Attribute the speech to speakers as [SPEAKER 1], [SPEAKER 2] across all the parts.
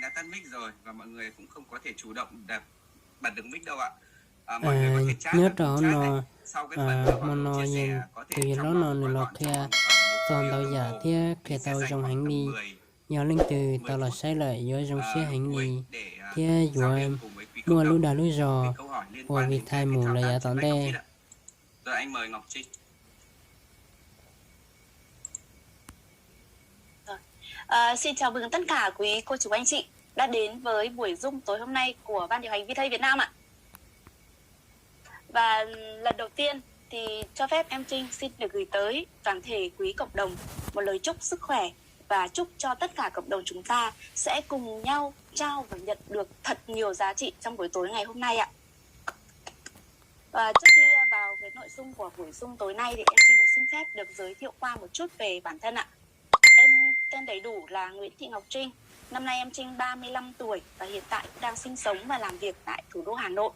[SPEAKER 1] đã tắt mic rồi và mọi người cũng không có thể chủ động bật được mic đâu ạ. Mọi người có thể chat
[SPEAKER 2] nhớ
[SPEAKER 1] ở
[SPEAKER 2] trò
[SPEAKER 1] chat này.
[SPEAKER 2] nó
[SPEAKER 1] Sau cái phần mà
[SPEAKER 2] mà
[SPEAKER 1] Hoàng Độ
[SPEAKER 2] nó
[SPEAKER 1] chia
[SPEAKER 2] dành
[SPEAKER 1] sẻ có thể
[SPEAKER 2] từ
[SPEAKER 1] trong
[SPEAKER 2] đó
[SPEAKER 1] vòng
[SPEAKER 2] nó
[SPEAKER 1] gói
[SPEAKER 2] lọt
[SPEAKER 1] gọn trong
[SPEAKER 2] theo
[SPEAKER 1] khoảng 1
[SPEAKER 2] toàn
[SPEAKER 1] tiếng
[SPEAKER 2] tàu
[SPEAKER 1] đồng
[SPEAKER 2] giả
[SPEAKER 1] hồ.
[SPEAKER 2] thiết
[SPEAKER 1] Mình
[SPEAKER 2] cái
[SPEAKER 1] sẽ
[SPEAKER 2] tàu
[SPEAKER 1] dành
[SPEAKER 2] trong
[SPEAKER 1] khoảng
[SPEAKER 2] hành
[SPEAKER 1] tầm
[SPEAKER 2] đi
[SPEAKER 1] 10
[SPEAKER 2] do linh từ
[SPEAKER 1] 10
[SPEAKER 2] tàu là
[SPEAKER 1] phút
[SPEAKER 2] sai lại do trong xe
[SPEAKER 1] lúc
[SPEAKER 2] hành
[SPEAKER 1] cuối
[SPEAKER 2] đi
[SPEAKER 1] để
[SPEAKER 2] thiết
[SPEAKER 1] giao
[SPEAKER 2] dùa
[SPEAKER 1] lưu cùng với quý
[SPEAKER 2] mua
[SPEAKER 1] cộng
[SPEAKER 2] lũ
[SPEAKER 1] đồng
[SPEAKER 2] đà lũ
[SPEAKER 1] về
[SPEAKER 2] giò
[SPEAKER 1] câu hỏi liên
[SPEAKER 2] và
[SPEAKER 1] quan
[SPEAKER 2] vì
[SPEAKER 1] đến
[SPEAKER 2] thay
[SPEAKER 1] cái
[SPEAKER 2] mù
[SPEAKER 1] thao
[SPEAKER 2] là
[SPEAKER 1] tác
[SPEAKER 2] giả
[SPEAKER 1] trên
[SPEAKER 2] tón
[SPEAKER 1] back
[SPEAKER 2] đê.
[SPEAKER 1] office ạ. Rồi anh mời Ngọc Trinh.
[SPEAKER 3] Xin chào mừng tất cả quý cô chú anh chị đã đến với buổi Zoom tối hôm nay của Ban điều hành VThay Việt Nam ạ. Và lần đầu tiên thì cho phép em Trinh xin được gửi tới toàn thể quý cộng đồng một lời chúc sức khỏe và chúc cho tất cả cộng đồng chúng ta sẽ cùng nhau trao và nhận được thật nhiều giá trị trong buổi tối ngày hôm nay ạ. Và trước khi vào với nội dung của buổi Zoom tối nay thì em Trinh cũng xin phép được giới thiệu qua một chút về bản thân ạ. Em tên đầy đủ là Nguyễn Thị Ngọc Trinh. Năm nay em Trinh 35 tuổi và hiện tại cũng đang sinh sống và làm việc tại thủ đô Hà Nội.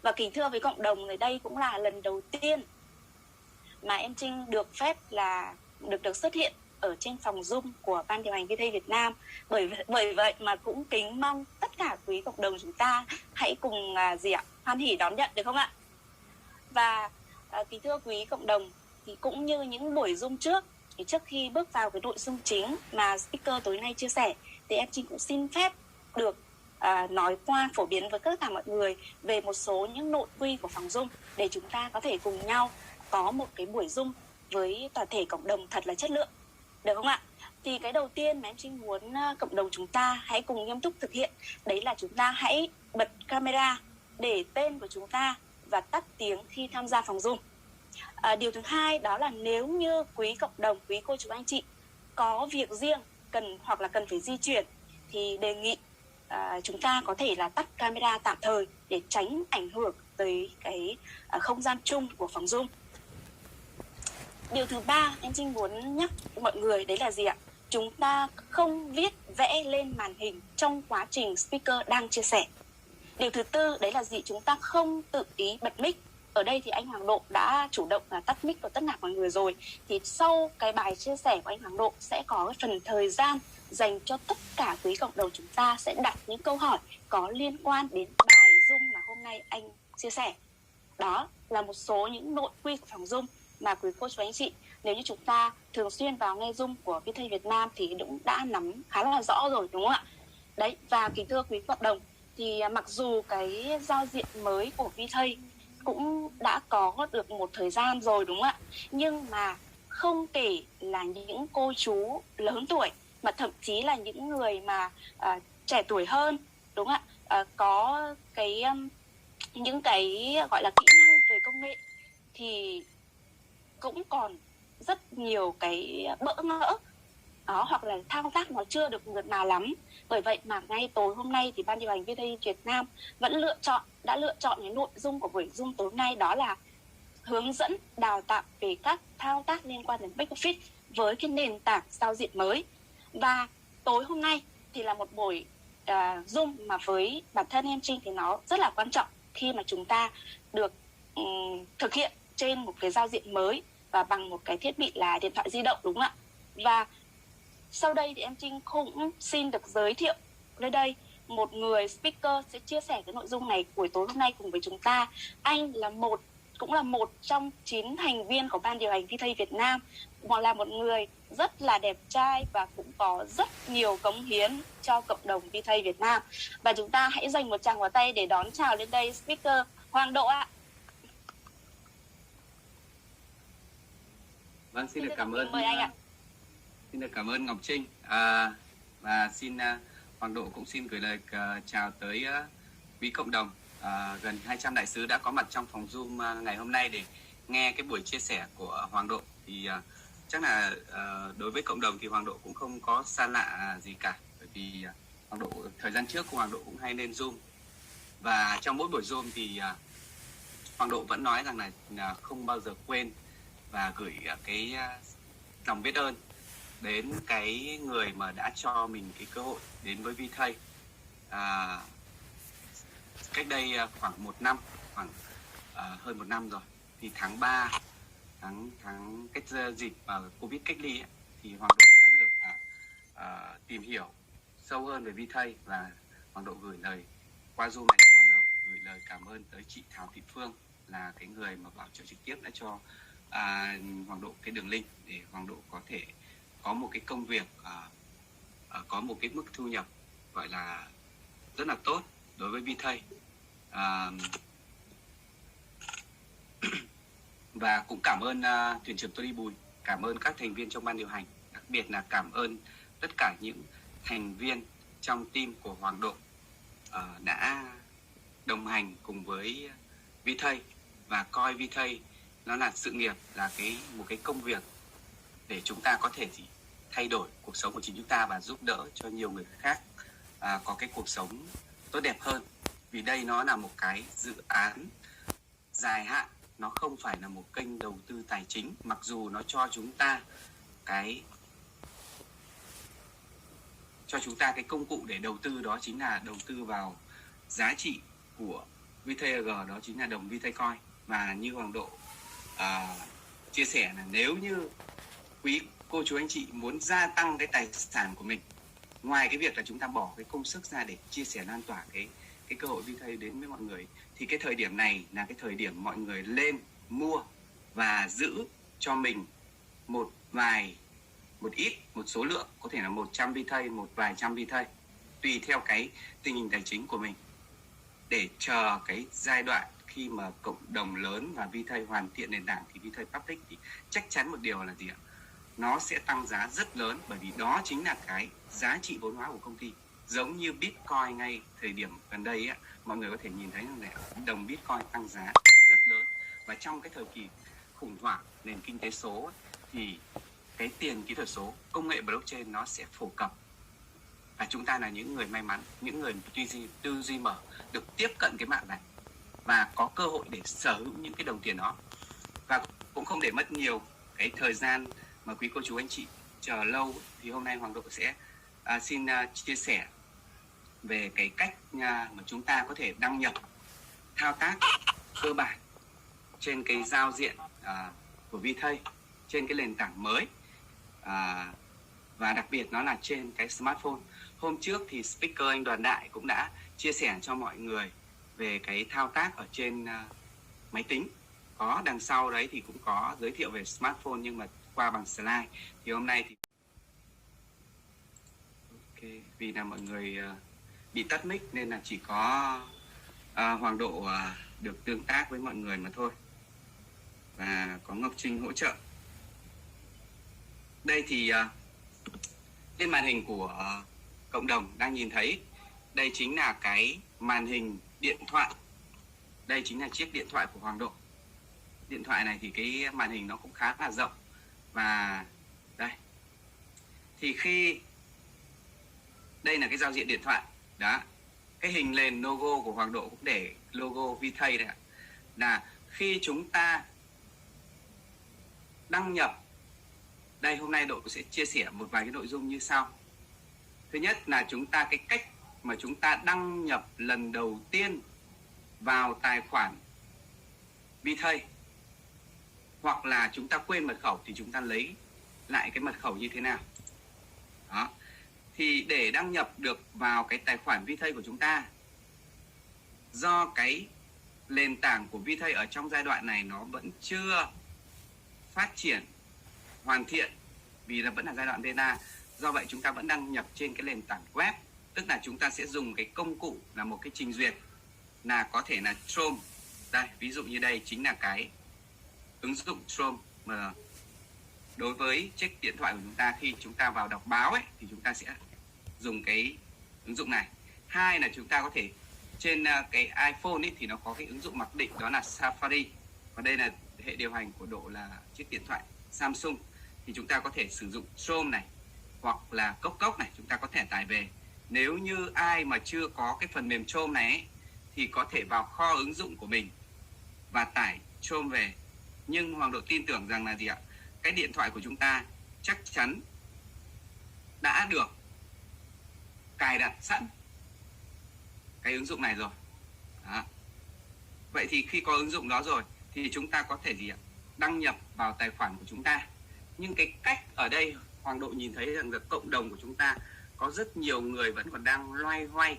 [SPEAKER 3] Và kính thưa với cộng đồng, ở đây cũng là lần đầu tiên mà em Trinh được phép là được xuất hiện ở trên phòng Zoom của Ban điều hành VThay Việt Nam. Bởi vậy mà cũng kính mong tất cả quý cộng đồng chúng ta hãy cùng hoan hỉ đón nhận được không ạ? Và kính thưa quý cộng đồng, thì cũng như những buổi Zoom trước, thì trước khi bước vào cái nội dung chính mà speaker tối nay chia sẻ, thì em Trinh cũng xin phép được nói qua phổ biến với tất cả mọi người về một số những nội quy của phòng Zoom để chúng ta có thể cùng nhau có một cái buổi Zoom với toàn thể cộng đồng thật là chất lượng, được không ạ? Thì cái đầu tiên mà em Trinh muốn cộng đồng chúng ta hãy cùng nghiêm túc thực hiện, đấy là chúng ta hãy bật camera, để tên của chúng ta và tắt tiếng khi tham gia phòng Zoom. Điều thứ hai đó là nếu như quý cộng đồng, quý cô chú anh chị có việc riêng cần phải di chuyển thì đề nghị chúng ta có thể là tắt camera tạm thời để tránh ảnh hưởng tới cái không gian chung của phòng Zoom. Điều thứ ba em Trinh muốn nhắc mọi người đấy là gì ạ? Chúng ta không viết vẽ lên màn hình trong quá trình speaker đang chia sẻ. Điều thứ tư đấy là gì? Chúng ta không tự ý bật mic. Ở đây thì anh Hoàng Độ đã chủ động là tắt mic của tất cả mọi người rồi. Thì sau cái bài chia sẻ của anh Hoàng Độ sẽ có cái phần thời gian dành cho tất cả quý cộng đồng chúng ta sẽ đặt những câu hỏi có liên quan đến bài Zoom mà hôm nay anh chia sẻ. Đó là một số những nội quy của phòng Zoom mà quý cô chú anh chị, nếu như chúng ta thường xuyên vào nghe Zoom của VThay Việt Nam thì cũng đã nắm khá là rõ rồi, đúng không ạ? Đấy, và kính thưa quý cộng đồng, thì mặc dù cái giao diện mới của VThay cũng đã có được một thời gian rồi, đúng không ạ? Nhưng mà không kể là những cô chú lớn tuổi, mà thậm chí là những người mà trẻ tuổi hơn, đúng không ạ? Có cái những cái gọi là kỹ năng về công nghệ thì cũng còn rất nhiều cái bỡ ngỡ đó, hoặc là thao tác nó chưa được mượt mà lắm. Bởi vậy mà ngay tối hôm nay thì Ban điều hành VThay Việt Nam vẫn đã lựa chọn cái nội dung của buổi Zoom tối nay, đó là hướng dẫn đào tạo về các thao tác liên quan đến back office với cái nền tảng giao diện mới. Và tối hôm nay thì là một buổi Zoom mà với bản thân em Trinh thì nó rất là quan trọng khi mà chúng ta được thực hiện trên một cái giao diện mới và bằng một cái thiết bị là điện thoại di động, đúng không ạ? Và sau đây thì em Trinh cũng xin được giới thiệu nơi đây một người speaker sẽ chia sẻ cái nội dung này buổi tối hôm nay cùng với chúng ta. Anh cũng là một trong 9 thành viên của Ban điều hành VThay Việt Nam, và là một người rất là đẹp trai và cũng có rất nhiều cống hiến cho cộng đồng VThay Việt Nam. Và chúng ta hãy dành một tràng pháo tay để đón chào lên đây speaker Hoàng Độ ạ.
[SPEAKER 1] Vâng, xin được cảm ơn.
[SPEAKER 3] Mời anh ạ.
[SPEAKER 1] Xin được cảm ơn Ngọc Trinh. Và xin Hoàng Độ cũng xin gửi lời chào tới quý cộng đồng. Gần 200 đại sứ đã có mặt trong phòng Zoom ngày hôm nay để nghe cái buổi chia sẻ của Hoàng Độ. Thì chắc là đối với cộng đồng thì Hoàng Độ cũng không có xa lạ gì cả. Bởi vì Hoàng Độ thời gian trước của Hoàng Độ cũng hay lên Zoom. Và trong mỗi buổi Zoom thì Hoàng Độ vẫn nói rằng là không bao giờ quên và gửi cái lòng biết ơn đến cái người mà đã cho mình cái cơ hội đến với VThay. Cách đây khoảng 1 năm, hơn 1 năm rồi, thì tháng 3, tháng dịp Covid cách ly ấy, thì Hoàng Độ đã được tìm hiểu sâu hơn về VTay, và Hoàng Độ gửi lời qua Zoom này thì Hoàng Độ gửi lời cảm ơn tới chị Thảo Thị Phương, là cái người mà bảo trợ trực tiếp đã cho Hoàng Độ cái đường link để Hoàng Độ có thể có một cái công việc, có một cái mức thu nhập gọi là rất là tốt đối với VTay. Và cũng cảm ơn thuyền trưởng Tony Bùi, cảm ơn các thành viên trong ban điều hành, đặc biệt là cảm ơn tất cả những thành viên trong team của Hoàng Độ đã đồng hành cùng với VTay và coi VTay nó là sự nghiệp, là một cái công việc để chúng ta có thể thay đổi cuộc sống của chính chúng ta và giúp đỡ cho nhiều người khác có cái cuộc sống tốt đẹp hơn. Vì đây nó là một cái dự án dài hạn, nó không phải là một kênh đầu tư tài chính, mặc dù nó cho chúng ta cái công cụ để đầu tư, đó chính là đầu tư vào giá trị của VTAG, đó chính là đồng VTacoin. Và như Hoàng Độ chia sẻ là nếu như quý cô chú anh chị muốn gia tăng cái tài sản của mình, ngoài cái việc là chúng ta bỏ cái công sức ra để chia sẻ lan tỏa cái cơ hội VTay đến với mọi người, thì cái thời điểm này là cái thời điểm mọi người lên mua và giữ cho mình một số lượng, có thể là 100 VTay, một vài trăm VTay, tùy theo cái tình hình tài chính của mình, để chờ cái giai đoạn khi mà cộng đồng lớn và VTay hoàn thiện nền tảng thì VTay Public thì chắc chắn một điều là gì ạ? Nó sẽ tăng giá rất lớn, bởi vì đó chính là cái giá trị vốn hóa của công ty. Giống như Bitcoin ngay thời điểm gần đây á, mọi người có thể nhìn thấy là đồng Bitcoin tăng giá rất lớn. Và trong cái thời kỳ khủng hoảng nền kinh tế số ấy, thì cái tiền kỹ thuật số, công nghệ blockchain nó sẽ phổ cập. Và chúng ta là những người may mắn, những người tư duy mở, được tiếp cận cái mạng này và có cơ hội để sở hữu những cái đồng tiền đó. Và cũng không để mất nhiều cái thời gian mà quý cô chú anh chị chờ lâu, thì hôm nay Hoàng Độ sẽ xin chia sẻ về cái cách mà chúng ta có thể đăng nhập, thao tác cơ bản trên cái giao diện của VTay, trên cái nền tảng mới, và đặc biệt nó là trên cái smartphone. Hôm trước thì speaker anh Đoàn Đại cũng đã chia sẻ cho mọi người về cái thao tác ở trên máy tính. Có đằng sau đấy thì cũng có giới thiệu về smartphone, nhưng mà qua bằng slide. Thì hôm nay thì vì là mọi người bị tắt mic nên là chỉ có Hoàng Độ được tương tác với mọi người mà thôi, và có Ngọc Trinh hỗ trợ. Đây thì trên màn hình của cộng đồng đang nhìn thấy, đây chính là cái màn hình điện thoại. Đây chính là chiếc điện thoại của Hoàng Độ. Điện thoại này thì cái màn hình nó cũng khá là rộng. Và đây thì khi đây là cái giao diện điện thoại đó, cái hình nền logo của Hoàng Độ cũng để logo VTay đây ạ. Là khi chúng ta đăng nhập, đây hôm nay Độ sẽ chia sẻ một vài cái nội dung như sau. Thứ nhất là cái cách mà chúng ta đăng nhập lần đầu tiên vào tài khoản VTay, hoặc là chúng ta quên mật khẩu thì chúng ta lấy lại cái mật khẩu như thế nào đó. Thì để đăng nhập được vào cái tài khoản VTay của chúng ta, do cái nền tảng của VTay ở trong giai đoạn này nó vẫn chưa phát triển hoàn thiện, vì là vẫn là giai đoạn beta, do vậy chúng ta vẫn đăng nhập trên cái nền tảng web, tức là chúng ta sẽ dùng cái công cụ là một cái trình duyệt, là có thể là Chrome. Đây, ví dụ như đây chính là cái ứng dụng Chrome mà đối với chiếc điện thoại của chúng ta, khi chúng ta vào đọc báo ấy, thì chúng ta sẽ dùng cái ứng dụng này. Hai là chúng ta có thể trên cái iPhone ấy, thì nó có cái ứng dụng mặc định đó là Safari. Và đây là hệ điều hành của Độ là chiếc điện thoại Samsung, thì chúng ta có thể sử dụng Chrome này hoặc là Cốc này, chúng ta có thể tải về. Nếu như ai mà chưa có cái phần mềm Chrome này ấy, thì có thể vào kho ứng dụng của mình và tải Chrome về. Nhưng Hoàng Độ tin tưởng rằng là gì ạ? Cái điện thoại của chúng ta chắc chắn đã được cài đặt sẵn cái ứng dụng này rồi đó. Vậy thì khi có ứng dụng đó rồi thì chúng ta có thể gì ạ? Đăng nhập vào tài khoản của chúng ta. Nhưng cái cách ở đây Hoàng Độ nhìn thấy rằng là cộng đồng của chúng ta có rất nhiều người vẫn còn đang loay hoay,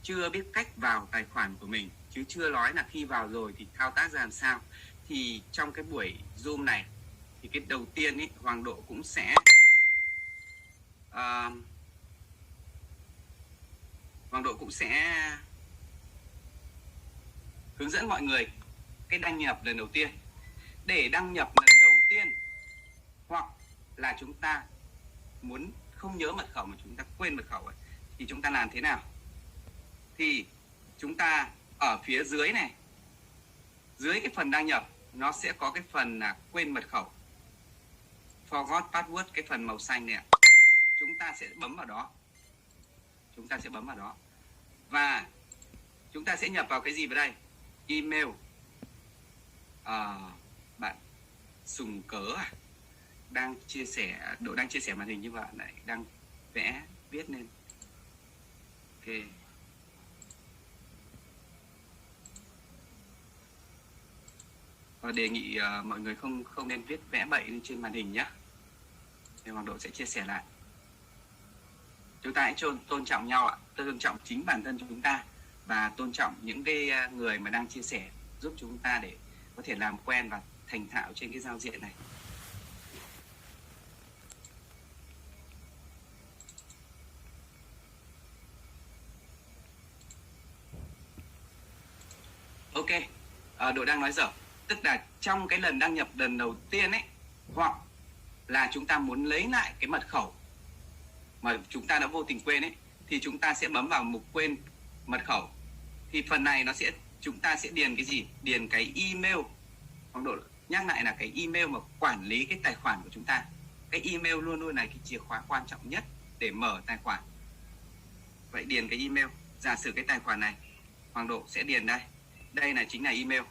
[SPEAKER 1] chưa biết cách vào tài khoản của mình, chứ chưa nói là khi vào rồi thì thao tác ra làm sao. Thì trong cái buổi Zoom này thì cái đầu tiên ý, Hoàng Độ cũng sẽ hướng dẫn mọi người cái đăng nhập lần đầu tiên. Để đăng nhập lần đầu tiên, hoặc là chúng ta muốn không nhớ mật khẩu mà chúng ta quên mật khẩu ấy, thì chúng ta làm thế nào? Thì chúng ta ở phía dưới này, dưới cái phần đăng nhập, nó sẽ có cái phần là quên mật khẩu, forgot password, cái phần màu xanh này. Chúng ta sẽ bấm vào đó. Và chúng ta sẽ nhập vào cái gì vào đây? Email. Bạn Sùng Cớ đang chia sẻ, Độ đang chia sẻ màn hình như vậy, lại đang vẽ viết lên. Ok. Và đề nghị mọi người không nên viết vẽ bậy lên trên màn hình nhé. Thì Hoàng Độ sẽ chia sẻ lại. Chúng ta hãy tôn trọng nhau ạ, tôn trọng chính bản thân chúng ta và tôn trọng những cái người mà đang chia sẻ, giúp chúng ta để có thể làm quen và thành thạo trên cái giao diện này. Ok, Độ đang nói dở. Tức là trong cái lần đăng nhập lần đầu tiên ấy, hoặc là chúng ta muốn lấy lại cái mật khẩu mà chúng ta đã vô tình quên ấy, thì chúng ta sẽ bấm vào mục quên mật khẩu. Thì phần này chúng ta sẽ điền cái gì? Điền cái email. Hoàng Độ nhắc lại là cái email mà quản lý cái tài khoản của chúng ta. Cái email luôn luôn là cái chìa khóa quan trọng nhất để mở tài khoản. Vậy điền cái email. Giả sử cái tài khoản này Hoàng Độ sẽ điền đây. Đây chính là email.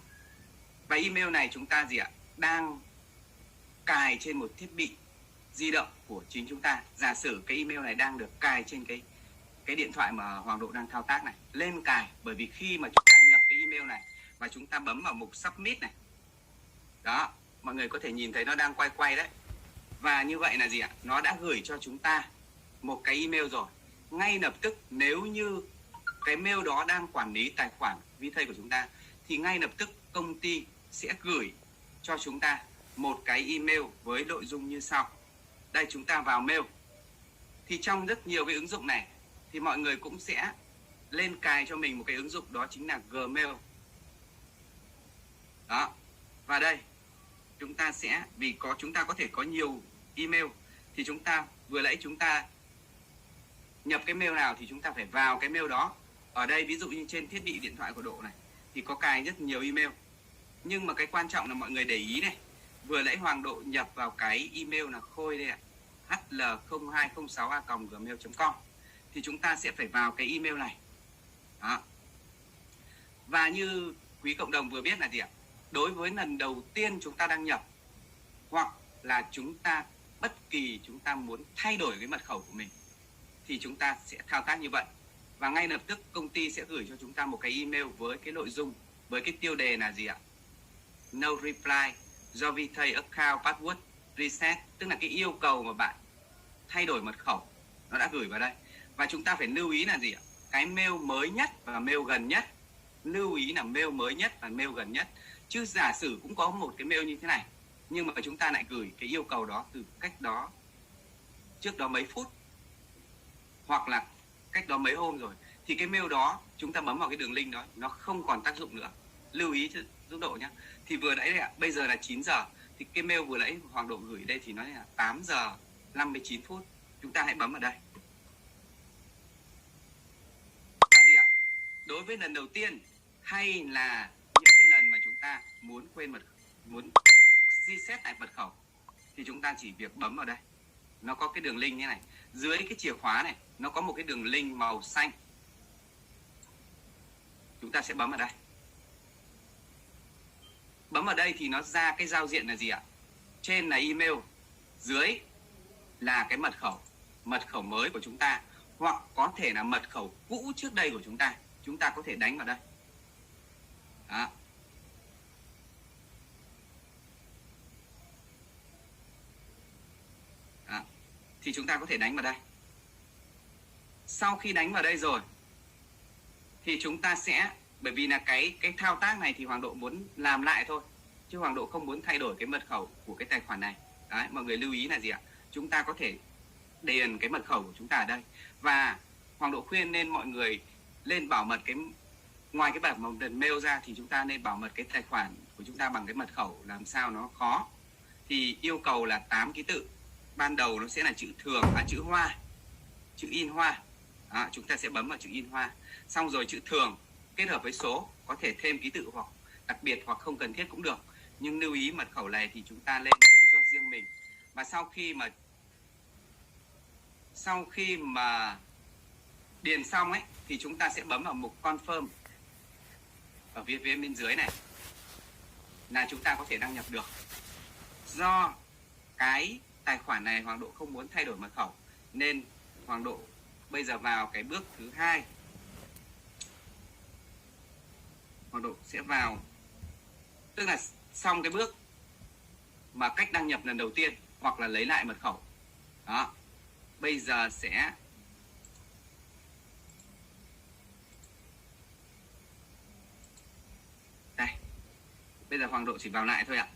[SPEAKER 1] Và email này chúng ta gì ạ? Đang cài trên một thiết bị di động của chính chúng ta. Giả sử cái email này đang được cài trên cái điện thoại mà Hoàng Độ đang thao tác này. Lên cài, bởi vì khi mà chúng ta nhập cái email này và chúng ta bấm vào mục submit này. Đó, mọi người có thể nhìn thấy nó đang quay đấy. Và như vậy là gì ạ? Nó đã gửi cho chúng ta một cái email rồi. Ngay lập tức nếu như cái mail đó đang quản lý tài khoản VTay của chúng ta, thì ngay lập tức công ty sẽ gửi cho chúng ta một cái email với nội dung như sau. Đây, chúng ta vào mail. Thì trong rất nhiều cái ứng dụng này thì mọi người cũng sẽ lên cài cho mình một cái ứng dụng, đó chính là Gmail. Đó. Và đây chúng ta sẽ, vì chúng ta có thể có nhiều email, thì chúng ta vừa nãy chúng ta nhập cái mail nào thì chúng ta phải vào cái mail đó. Ở đây ví dụ như trên thiết bị điện thoại của Độ này thì có cài rất nhiều email. Nhưng mà cái quan trọng là mọi người để ý này, vừa nãy Hoàng Độ nhập vào cái email là Khôi đây ạ, hl0206a@gmail.com, thì chúng ta sẽ phải vào cái email này. Đó. Và như quý cộng đồng vừa biết là gì ạ? Đối với lần đầu tiên chúng ta đăng nhập, hoặc là chúng ta muốn thay đổi cái mật khẩu của mình, thì chúng ta sẽ thao tác như vậy. Và ngay lập tức công ty sẽ gửi cho chúng ta một cái email với cái nội dung, với cái tiêu đề là gì ạ? No reply, do VTay account password reset, tức là cái yêu cầu mà bạn thay đổi mật khẩu nó đã gửi vào đây. Và chúng ta phải lưu ý là gì ạ? Cái mail mới nhất và mail gần nhất. Lưu ý là mail mới nhất và mail gần nhất. Chứ giả sử cũng có một cái mail như thế này, nhưng mà chúng ta lại gửi cái yêu cầu đó từ cách đó, trước đó mấy phút, hoặc là cách đó mấy hôm rồi, thì cái mail đó chúng ta bấm vào cái đường link đó, nó không còn tác dụng nữa. Lưu ý giúp Độ nhé. Thì vừa nãy ạ, bây giờ là 9 giờ, thì cái mail vừa nãy Hoàng Độ gửi đây thì nó là 8 giờ 59 phút. Chúng ta hãy bấm vào đây. Là gì ạ? Đối với lần đầu tiên hay là những cái lần mà chúng ta muốn muốn reset lại mật khẩu, thì chúng ta chỉ việc bấm vào đây. Nó có cái đường link như này. Dưới cái chìa khóa này nó có một cái đường link màu xanh. Chúng ta sẽ bấm vào đây. Bấm vào đây thì nó ra cái giao diện là gì ạ? Trên là email, dưới là cái mật khẩu mới của chúng ta, hoặc có thể là mật khẩu cũ trước đây của chúng ta. Chúng ta có thể đánh vào đây. Đó. Đó. Thì chúng ta có thể đánh vào đây. sau khi đánh vào đây rồi thì chúng ta sẽ, bởi vì là cái thao tác này thì Hoàng Độ muốn làm lại thôi, chứ Hoàng Độ không muốn thay đổi cái mật khẩu của cái tài khoản này. Đấy, mọi người lưu ý là gì ạ? Chúng ta có thể điền cái mật khẩu của chúng ta ở đây, và Hoàng Độ khuyên nên mọi người lên bảo mật cái, ngoài cái bảo mật mail ra thì chúng ta nên bảo mật cái tài khoản của chúng ta bằng cái mật khẩu làm sao nó khó. Thì yêu cầu là 8 ký tự. Ban đầu nó sẽ là chữ thường, chữ hoa, chữ in hoa. Đó, chúng ta sẽ bấm vào chữ in hoa. Xong rồi chữ thường kết hợp với số, có thể thêm ký tự hoặc đặc biệt hoặc không cần thiết cũng được. Nhưng lưu ý mật khẩu này thì chúng ta lên giữ cho riêng mình. Và sau khi mà điền xong ấy thì chúng ta sẽ bấm vào mục confirm ở phía bên dưới này, là chúng ta có thể đăng nhập được. Do cái tài khoản này Hoàng Độ không muốn thay đổi mật khẩu nên Hoàng Độ bây giờ vào cái bước thứ 2. Hoàng Độ sẽ vào, tức là xong cái bước mà cách đăng nhập lần đầu tiên hoặc là lấy lại mật khẩu. Đó. Bây giờ sẽ đây. Bây giờ Hoàng Độ chỉ vào lại thôi ạ.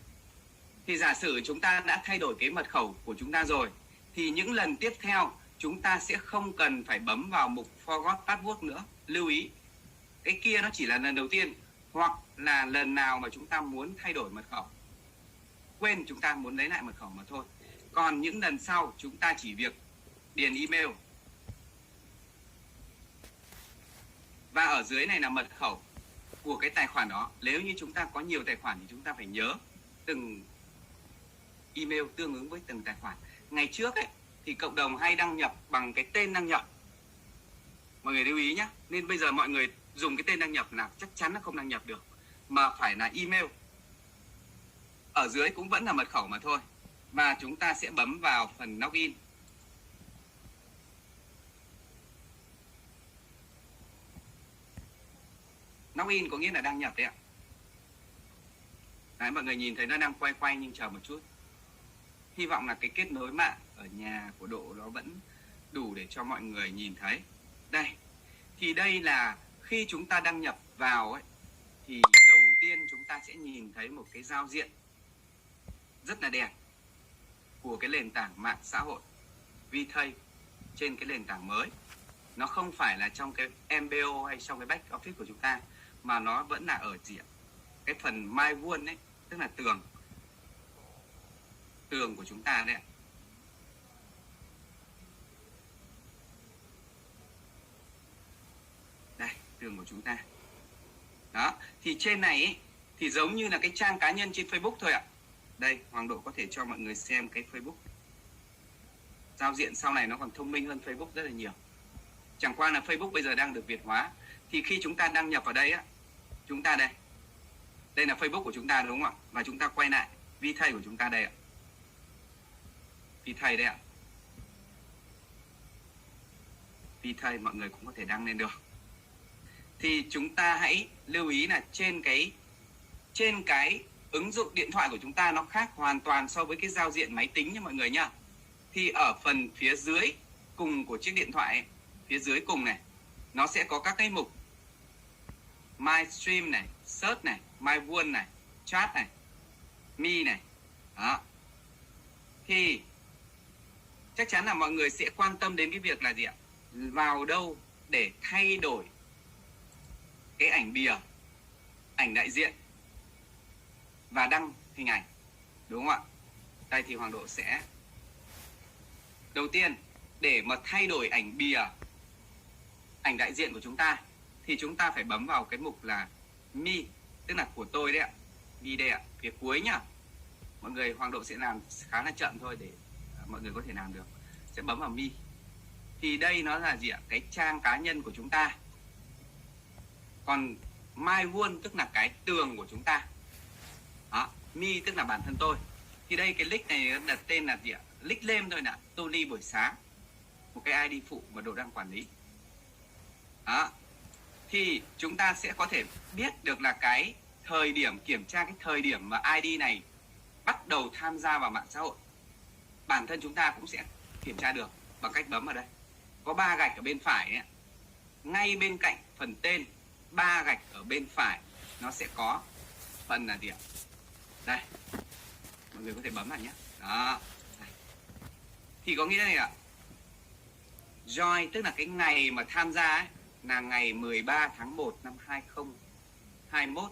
[SPEAKER 1] Thì giả sử chúng ta đã thay đổi cái mật khẩu của chúng ta rồi thì những lần tiếp theo chúng ta sẽ không cần phải bấm vào mục forgot password nữa. Lưu ý, cái kia nó chỉ là lần đầu tiên hoặc là lần nào mà chúng ta muốn thay đổi mật khẩu, quên chúng ta muốn lấy lại mật khẩu mà thôi. Còn những lần sau chúng ta chỉ việc điền email, và ở dưới này là mật khẩu của cái tài khoản đó. Nếu như chúng ta có nhiều tài khoản thì chúng ta phải nhớ từng email tương ứng với từng tài khoản. Ngày trước ấy thì cộng đồng hay đăng nhập bằng cái tên đăng nhập, mọi người lưu ý nhé. Nên bây giờ mọi người dùng cái tên đăng nhập là chắc chắn là không đăng nhập được, mà phải là email. Ở dưới cũng vẫn là mật khẩu mà thôi. Và chúng ta sẽ bấm vào phần login. Login có nghĩa là đăng nhập đấy ạ. Đấy, mọi người nhìn thấy nó đang quay nhưng chờ một chút. Hy vọng là cái kết nối mạng ở nhà của Độ nó vẫn đủ để cho mọi người nhìn thấy. Đây, thì đây là khi chúng ta đăng nhập vào ấy, thì đầu tiên chúng ta sẽ nhìn thấy một cái giao diện rất là đẹp của cái nền tảng mạng xã hội VThây trên cái nền tảng mới. Nó không phải là trong cái MBO hay trong cái back office của chúng ta, mà nó vẫn là ở cái phần My Wall ấy, tức là tường của chúng ta đấy ạ. Đây, tường của chúng ta. Đó, thì trên này ấy, thì giống như là cái trang cá nhân trên Facebook thôi ạ. Đây, Hoàng Độ có thể cho mọi người xem cái Facebook. Giao diện sau này nó còn thông minh hơn Facebook rất là nhiều. Chẳng qua là Facebook bây giờ đang được Việt hóa. Thì khi chúng ta đăng nhập vào đây á, chúng ta đây. Đây là Facebook của chúng ta đúng không ạ? Và chúng ta quay lại VThây của chúng ta đây ạ. VThây đây ạ. VThây mọi người cũng có thể đăng lên được. Thì chúng ta hãy lưu ý là trên cái ứng dụng điện thoại của chúng ta nó khác hoàn toàn so với cái giao diện máy tính nha mọi người nhá. Thì ở phần phía dưới cùng của chiếc điện thoại ấy, phía dưới cùng này, nó sẽ có các cái mục My Stream này, Search này, My Wall này, Chat này, Me này. Đó. Thì chắc chắn là mọi người sẽ quan tâm đến cái việc là gì ạ? Vào đâu để thay đổi cái ảnh bìa, ảnh đại diện và đăng hình ảnh, đúng không ạ? Đây thì Hoàng Độ sẽ đầu tiên để mà thay đổi ảnh bìa, ảnh đại diện của chúng ta thì chúng ta phải bấm vào cái mục là Me, tức là của tôi đấy ạ. Me đây ạ, phía cuối nhá. Mọi người, Hoàng Độ sẽ làm khá là chậm thôi để mọi người có thể làm được. Sẽ bấm vào Me. Thì đây nó là gì ạ? Cái trang cá nhân của chúng ta. Còn My Wall tức là cái tường của chúng ta. Đó, Me tức là bản thân tôi. Thì đây cái link này đặt tên là gì ạ? Link name thôi nè, Tony buổi sáng. Một cái ID phụ mà Độ đang quản lý. Đó. Thì chúng ta sẽ có thể biết được là cái thời điểm, kiểm tra cái thời điểm mà ID này bắt đầu tham gia vào mạng xã hội. Bản thân chúng ta cũng sẽ kiểm tra được bằng cách bấm vào đây. có 3 gạch ở bên phải ấy, ngay bên cạnh phần tên 3 gạch ở bên phải nó sẽ có phần là gì ạ? Đây, mọi người có thể bấm vào nhé. Đó. Đây. Thì có nghĩa này ạ, join tức là cái ngày mà tham gia ấy, là ngày 13 tháng 1 năm 2021.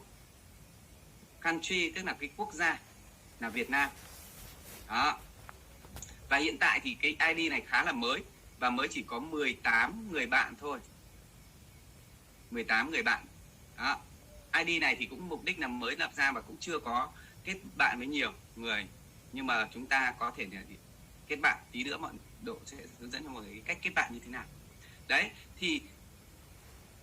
[SPEAKER 1] Country tức là cái quốc gia là Việt Nam. Đó. Và hiện tại thì cái ID này khá là mới và mới chỉ có 18 người bạn thôi. 18 người bạn. Đó. ID này thì cũng mục đích là mới lập ra và cũng chưa có kết bạn với nhiều người. Nhưng mà chúng ta có thể kết bạn, tí nữa mọi độ sẽ hướng dẫn cho mọi người cách kết bạn như thế nào. Đấy, thì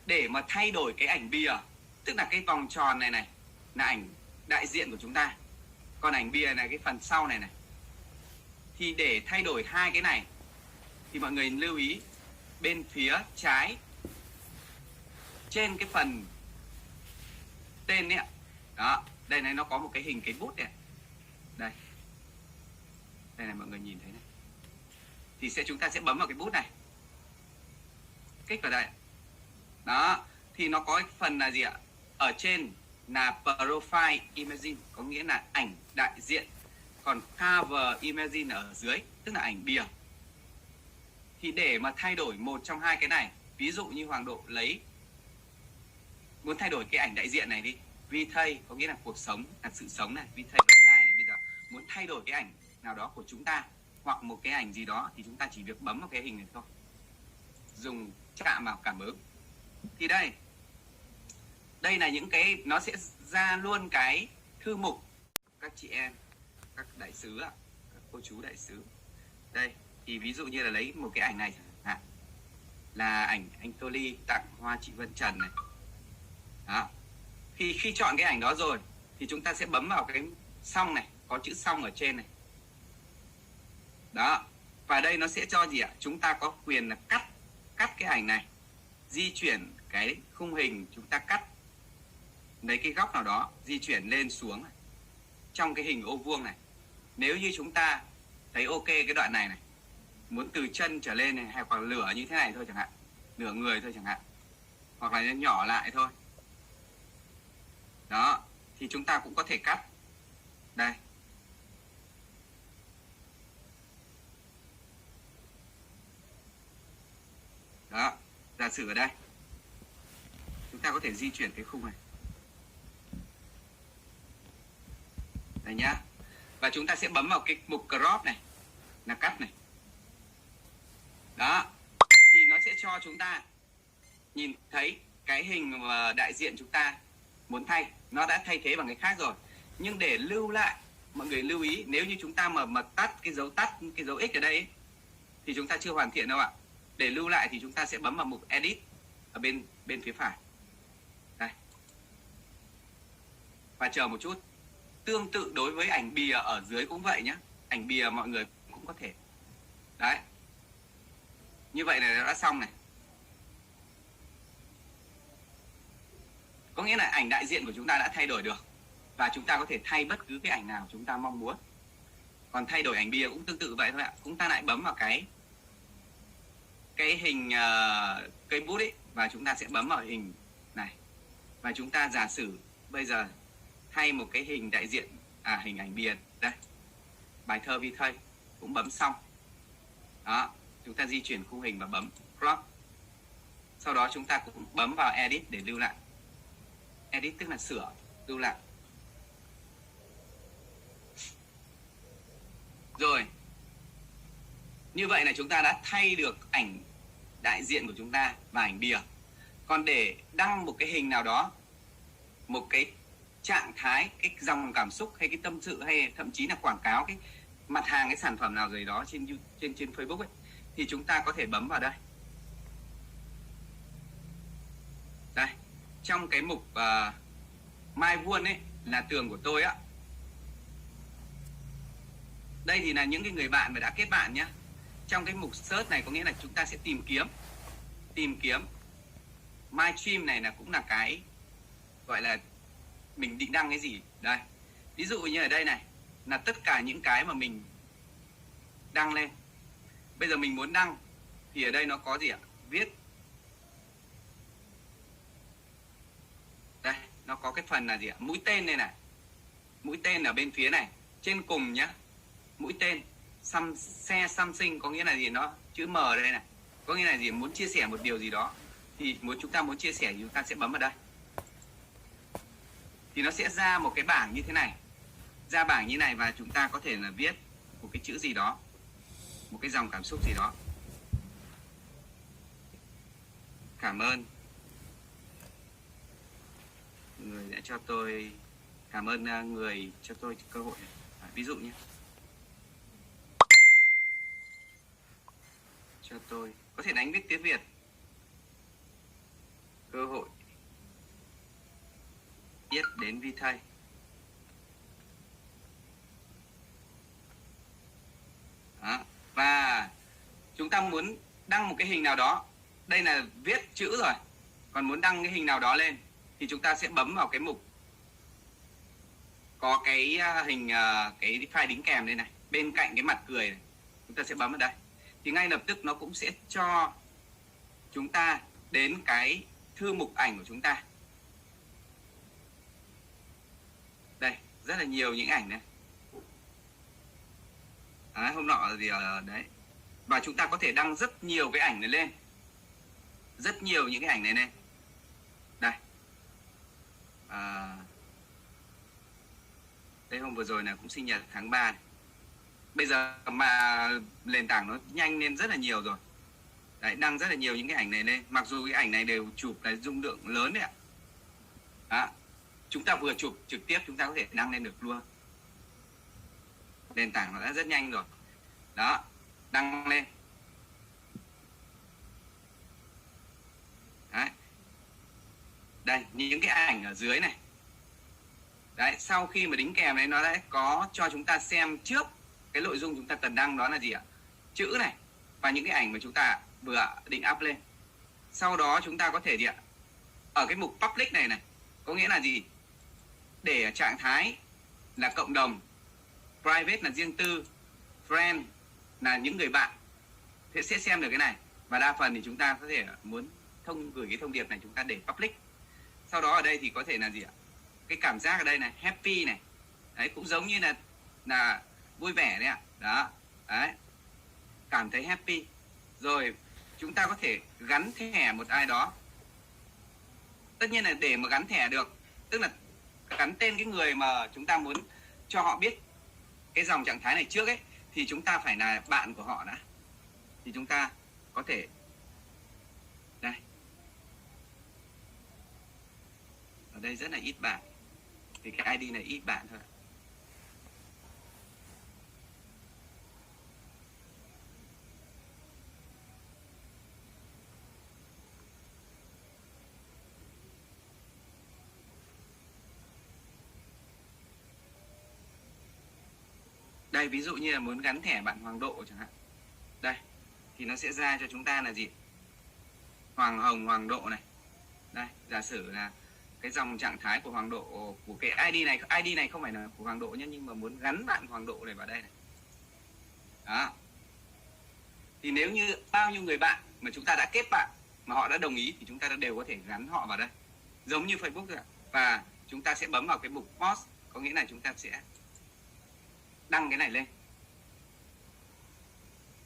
[SPEAKER 1] để mà thay đổi cái ảnh bìa, tức là cái vòng tròn này này là ảnh đại diện của chúng ta. Còn ảnh bìa này cái phần sau này này. Thì để thay đổi hai cái này thì mọi người lưu ý bên phía trái trên cái phần tên ấy ạ. Đó, đây này nó có một cái hình cái bút này. Đây. Đây này mọi người nhìn thấy này. Thì chúng ta sẽ bấm vào cái bút này. Kích vào đây. Đó, thì nó có phần là gì ạ? Ở trên là profile image, có nghĩa là ảnh đại diện. Còn cover image ở dưới, tức là ảnh bìa. Thì để mà thay đổi một trong hai cái này, ví dụ như Hoàng Độ muốn thay đổi cái ảnh đại diện này đi, vi thây có nghĩa là cuộc sống, là sự sống này, vi thây online này, bây giờ muốn thay đổi cái ảnh nào đó của chúng ta hoặc một cái ảnh gì đó thì chúng ta chỉ việc bấm vào cái hình này thôi, dùng chạm vào cảm ứng. Thì đây là những cái nó sẽ ra luôn cái thư mục các chị em, các đại sứ ạ, các cô chú đại sứ. Đây thì ví dụ như là lấy một cái ảnh này chẳng hạn, là ảnh anh Tô Ly tặng hoa chị Vân Trần này. Đó. Khi chọn cái ảnh đó rồi thì chúng ta sẽ bấm vào cái xong này, có chữ xong ở trên này. Đó. Và đây nó sẽ cho gì ạ? Chúng ta có quyền là cắt cái ảnh này, di chuyển cái khung hình, chúng ta cắt lấy cái góc nào đó, di chuyển lên xuống này, trong cái hình ô vuông này. Nếu như chúng ta thấy ok cái đoạn này này, muốn từ chân trở lên này, hay hoặc lửa như thế này thôi chẳng hạn, nửa người thôi chẳng hạn, hoặc là nhỏ lại thôi. Đó, thì chúng ta cũng có thể cắt. Đây. Đó, giả sử ở đây chúng ta có thể di chuyển cái khung này. Đây nhá. Và chúng ta sẽ bấm vào cái mục crop này, là cắt này. Đó. Thì nó sẽ cho chúng ta nhìn thấy cái hình mà đại diện chúng ta muốn thay, nó đã thay thế bằng cái khác rồi. Nhưng để lưu lại, mọi người lưu ý, nếu như chúng ta mà tắt cái dấu X ở đây ấy, thì chúng ta chưa hoàn thiện đâu ạ. Để lưu lại thì chúng ta sẽ bấm vào mục edit ở bên phía phải. Đây. Và chờ một chút. Tương tự đối với ảnh bìa ở dưới cũng vậy nhé. Ảnh bìa mọi người cũng có thể. Đấy. Như vậy là đã xong này. Có nghĩa là ảnh đại diện của chúng ta đã thay đổi được. Và chúng ta có thể thay bất cứ cái ảnh nào chúng ta mong muốn. Còn thay đổi ảnh bìa cũng tương tự vậy thôi ạ. Chúng ta lại bấm vào cái hình cây bút ấy, và chúng ta sẽ bấm vào hình này. Và chúng ta giả sử bây giờ thay một cái hình đại diện, hình ảnh bìa đây, bài thơ vi thây, cũng bấm xong. Đó, chúng ta di chuyển khung hình và bấm crop. Sau đó chúng ta cũng bấm vào edit để lưu lại. Edit tức là sửa, lưu lại. Rồi. Như vậy là chúng ta đã thay được ảnh đại diện của chúng ta và ảnh bìa. Còn để đăng một cái hình nào đó, một cái trạng thái, cái dòng cảm xúc hay cái tâm sự hay thậm chí là quảng cáo cái mặt hàng, cái sản phẩm nào gì đó trên Facebook ấy, thì chúng ta có thể bấm vào đây. Đây, trong cái mục Mai Vuông ấy, là tường của tôi á. Đây thì là những cái người bạn mà đã kết bạn nhá. Trong cái mục search này có nghĩa là chúng ta sẽ tìm kiếm. My Stream này là cũng là cái gọi là mình định đăng cái gì. Đây. Ví dụ như ở đây này là tất cả những cái mà mình đăng lên. Bây giờ mình muốn đăng thì ở đây nó có gì ạ? Viết đây, nó có cái phần là gì ạ? Mũi tên đây này, mũi tên ở bên phía này trên cùng nhá, mũi tên xe Samsung có nghĩa là gì? Nó chữ M đây này, có nghĩa là gì? Muốn chia sẻ một điều gì đó thì chúng ta muốn chia sẻ thì chúng ta sẽ bấm vào đây, thì nó sẽ ra một cái bảng như thế này, ra bảng như này, và chúng ta có thể là viết một cái chữ gì đó, một cái dòng cảm xúc gì đó. Cảm ơn người đã cho tôi, cảm ơn người cho tôi cơ hội. Ví dụ nhé, cho tôi có thể đánh viết tiếng Việt, cơ hội biết đến Vi thầy. Đó. Và chúng ta muốn đăng một cái hình nào đó, đây là viết chữ rồi, còn muốn đăng cái hình nào đó lên thì chúng ta sẽ bấm vào cái mục có cái hình, cái file đính kèm đây này, bên cạnh cái mặt cười này, chúng ta sẽ bấm vào đây thì ngay lập tức nó cũng sẽ cho chúng ta đến cái thư mục ảnh của chúng ta. Đây, rất là nhiều những ảnh này. Đấy, hôm nọ thì đấy. Và chúng ta có thể đăng rất nhiều cái ảnh này lên, rất nhiều những cái ảnh này lên. Đây, đây hôm vừa rồi là cũng sinh nhật tháng 3 này. Bây giờ mà nền tảng nó nhanh lên rất là nhiều rồi. Đấy, đăng rất là nhiều những cái ảnh này lên. Mặc dù cái ảnh này đều chụp là dung lượng lớn đấy ạ. Đó. Chúng ta vừa chụp trực tiếp chúng ta có thể đăng lên được luôn. Nền tảng nó đã rất nhanh rồi. Đó, đăng lên. Đấy. Đây, những cái ảnh ở dưới này. Đấy, sau khi mà đính kèm này nó đã có cho chúng ta xem trước cái nội dung chúng ta cần đăng, đó là gì ạ? Chữ này và những cái ảnh mà chúng ta vừa định up lên. Sau đó chúng ta có thể gì ạ? Ở cái mục public này này, có nghĩa là gì? Để ở trạng thái là cộng đồng, private là riêng tư, friend là những người bạn thì sẽ xem được cái này. Và đa phần thì chúng ta có thể muốn gửi cái thông điệp này chúng ta để public. Sau đó ở đây thì có thể là gì ạ? Cái cảm giác ở đây này, happy này. Đấy, cũng giống như là vui vẻ đấy ạ. Đó. Đấy. Cảm thấy happy. Rồi chúng ta có thể gắn thẻ một ai đó. Tất nhiên là để mà gắn thẻ được, tức là gắn tên cái người mà chúng ta muốn cho họ biết cái dòng trạng thái này trước ấy, thì chúng ta phải là bạn của họ đã. Thì chúng ta có thể đây. Ở đây rất là ít bạn. Thì cái ID này ít bạn thôi. Đây, ví dụ như là muốn gắn thẻ bạn Hoàng Độ chẳng hạn. Đây, thì nó sẽ ra cho chúng ta là gì? Hoàng Hồng, Hoàng Độ này. Đây, giả sử là cái dòng trạng thái của Hoàng Độ, của cái ID này không phải là của Hoàng Độ nhé, nhưng mà muốn gắn bạn Hoàng Độ này vào đây này. Đó. Thì nếu như bao nhiêu người bạn mà chúng ta đã kết bạn mà họ đã đồng ý thì chúng ta đều có thể gắn họ vào đây. Giống như Facebook rồi ạ. Và chúng ta sẽ bấm vào cái mục post, có nghĩa là chúng ta sẽ đăng cái này lên.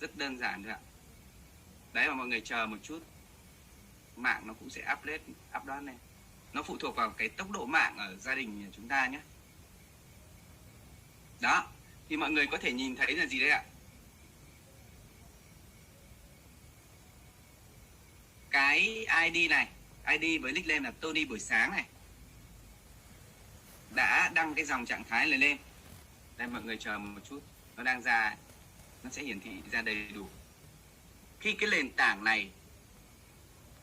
[SPEAKER 1] Rất đơn giản thôi ạ. Đấy, mà mọi người chờ một chút, mạng nó cũng sẽ upload này. Nó phụ thuộc vào cái tốc độ mạng ở gia đình chúng ta nhé. Đó, thì mọi người có thể nhìn thấy là gì đấy ạ? Cái ID này, ID với nickname là Tony buổi sáng này, đã đăng cái dòng trạng thái này lên. Đây, mọi người chờ một chút, nó đang ra, nó sẽ hiển thị ra đầy đủ. Khi cái nền tảng này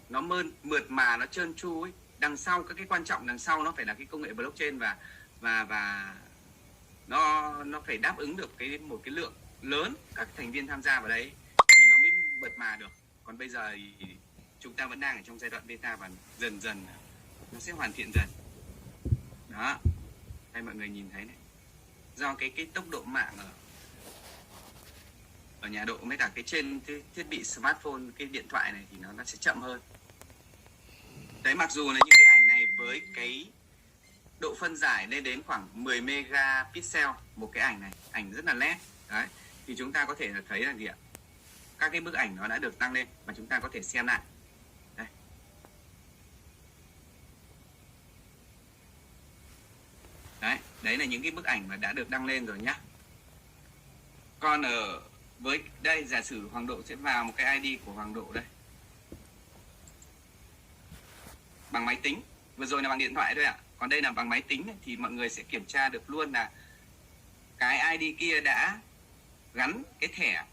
[SPEAKER 1] nó mượt mà, nó trơn tru ấy, đằng sau các cái quan trọng đằng sau nó phải là cái công nghệ blockchain và nó phải đáp ứng được một cái lượng lớn các thành viên tham gia vào đấy thì nó mới mượt mà được. Còn bây giờ thì chúng ta vẫn đang ở trong giai đoạn beta và dần dần nó sẽ hoàn thiện dần. Đó, đây mọi người nhìn thấy này, do cái tốc độ mạng ở nhà Độ với cả cái trên cái thiết bị smartphone, cái điện thoại này thì nó sẽ chậm hơn. Đấy, mặc dù là những cái ảnh này với cái độ phân giải lên đến khoảng 10 megapixel một cái ảnh này, ảnh rất là nét. Đấy, thì chúng ta có thể là thấy là gì ạ? Các cái bức ảnh nó đã được tăng lên và chúng ta có thể xem lại. Đây. Đấy là những cái bức ảnh mà đã được đăng lên rồi nhá. Còn ở với đây, giả sử Hoàng Độ sẽ vào một cái ID của Hoàng Độ đây. Bằng máy tính, vừa rồi là bằng điện thoại thôi ạ. Còn đây là bằng máy tính này, thì mọi người sẽ kiểm tra được luôn là cái ID kia đã gắn cái thẻ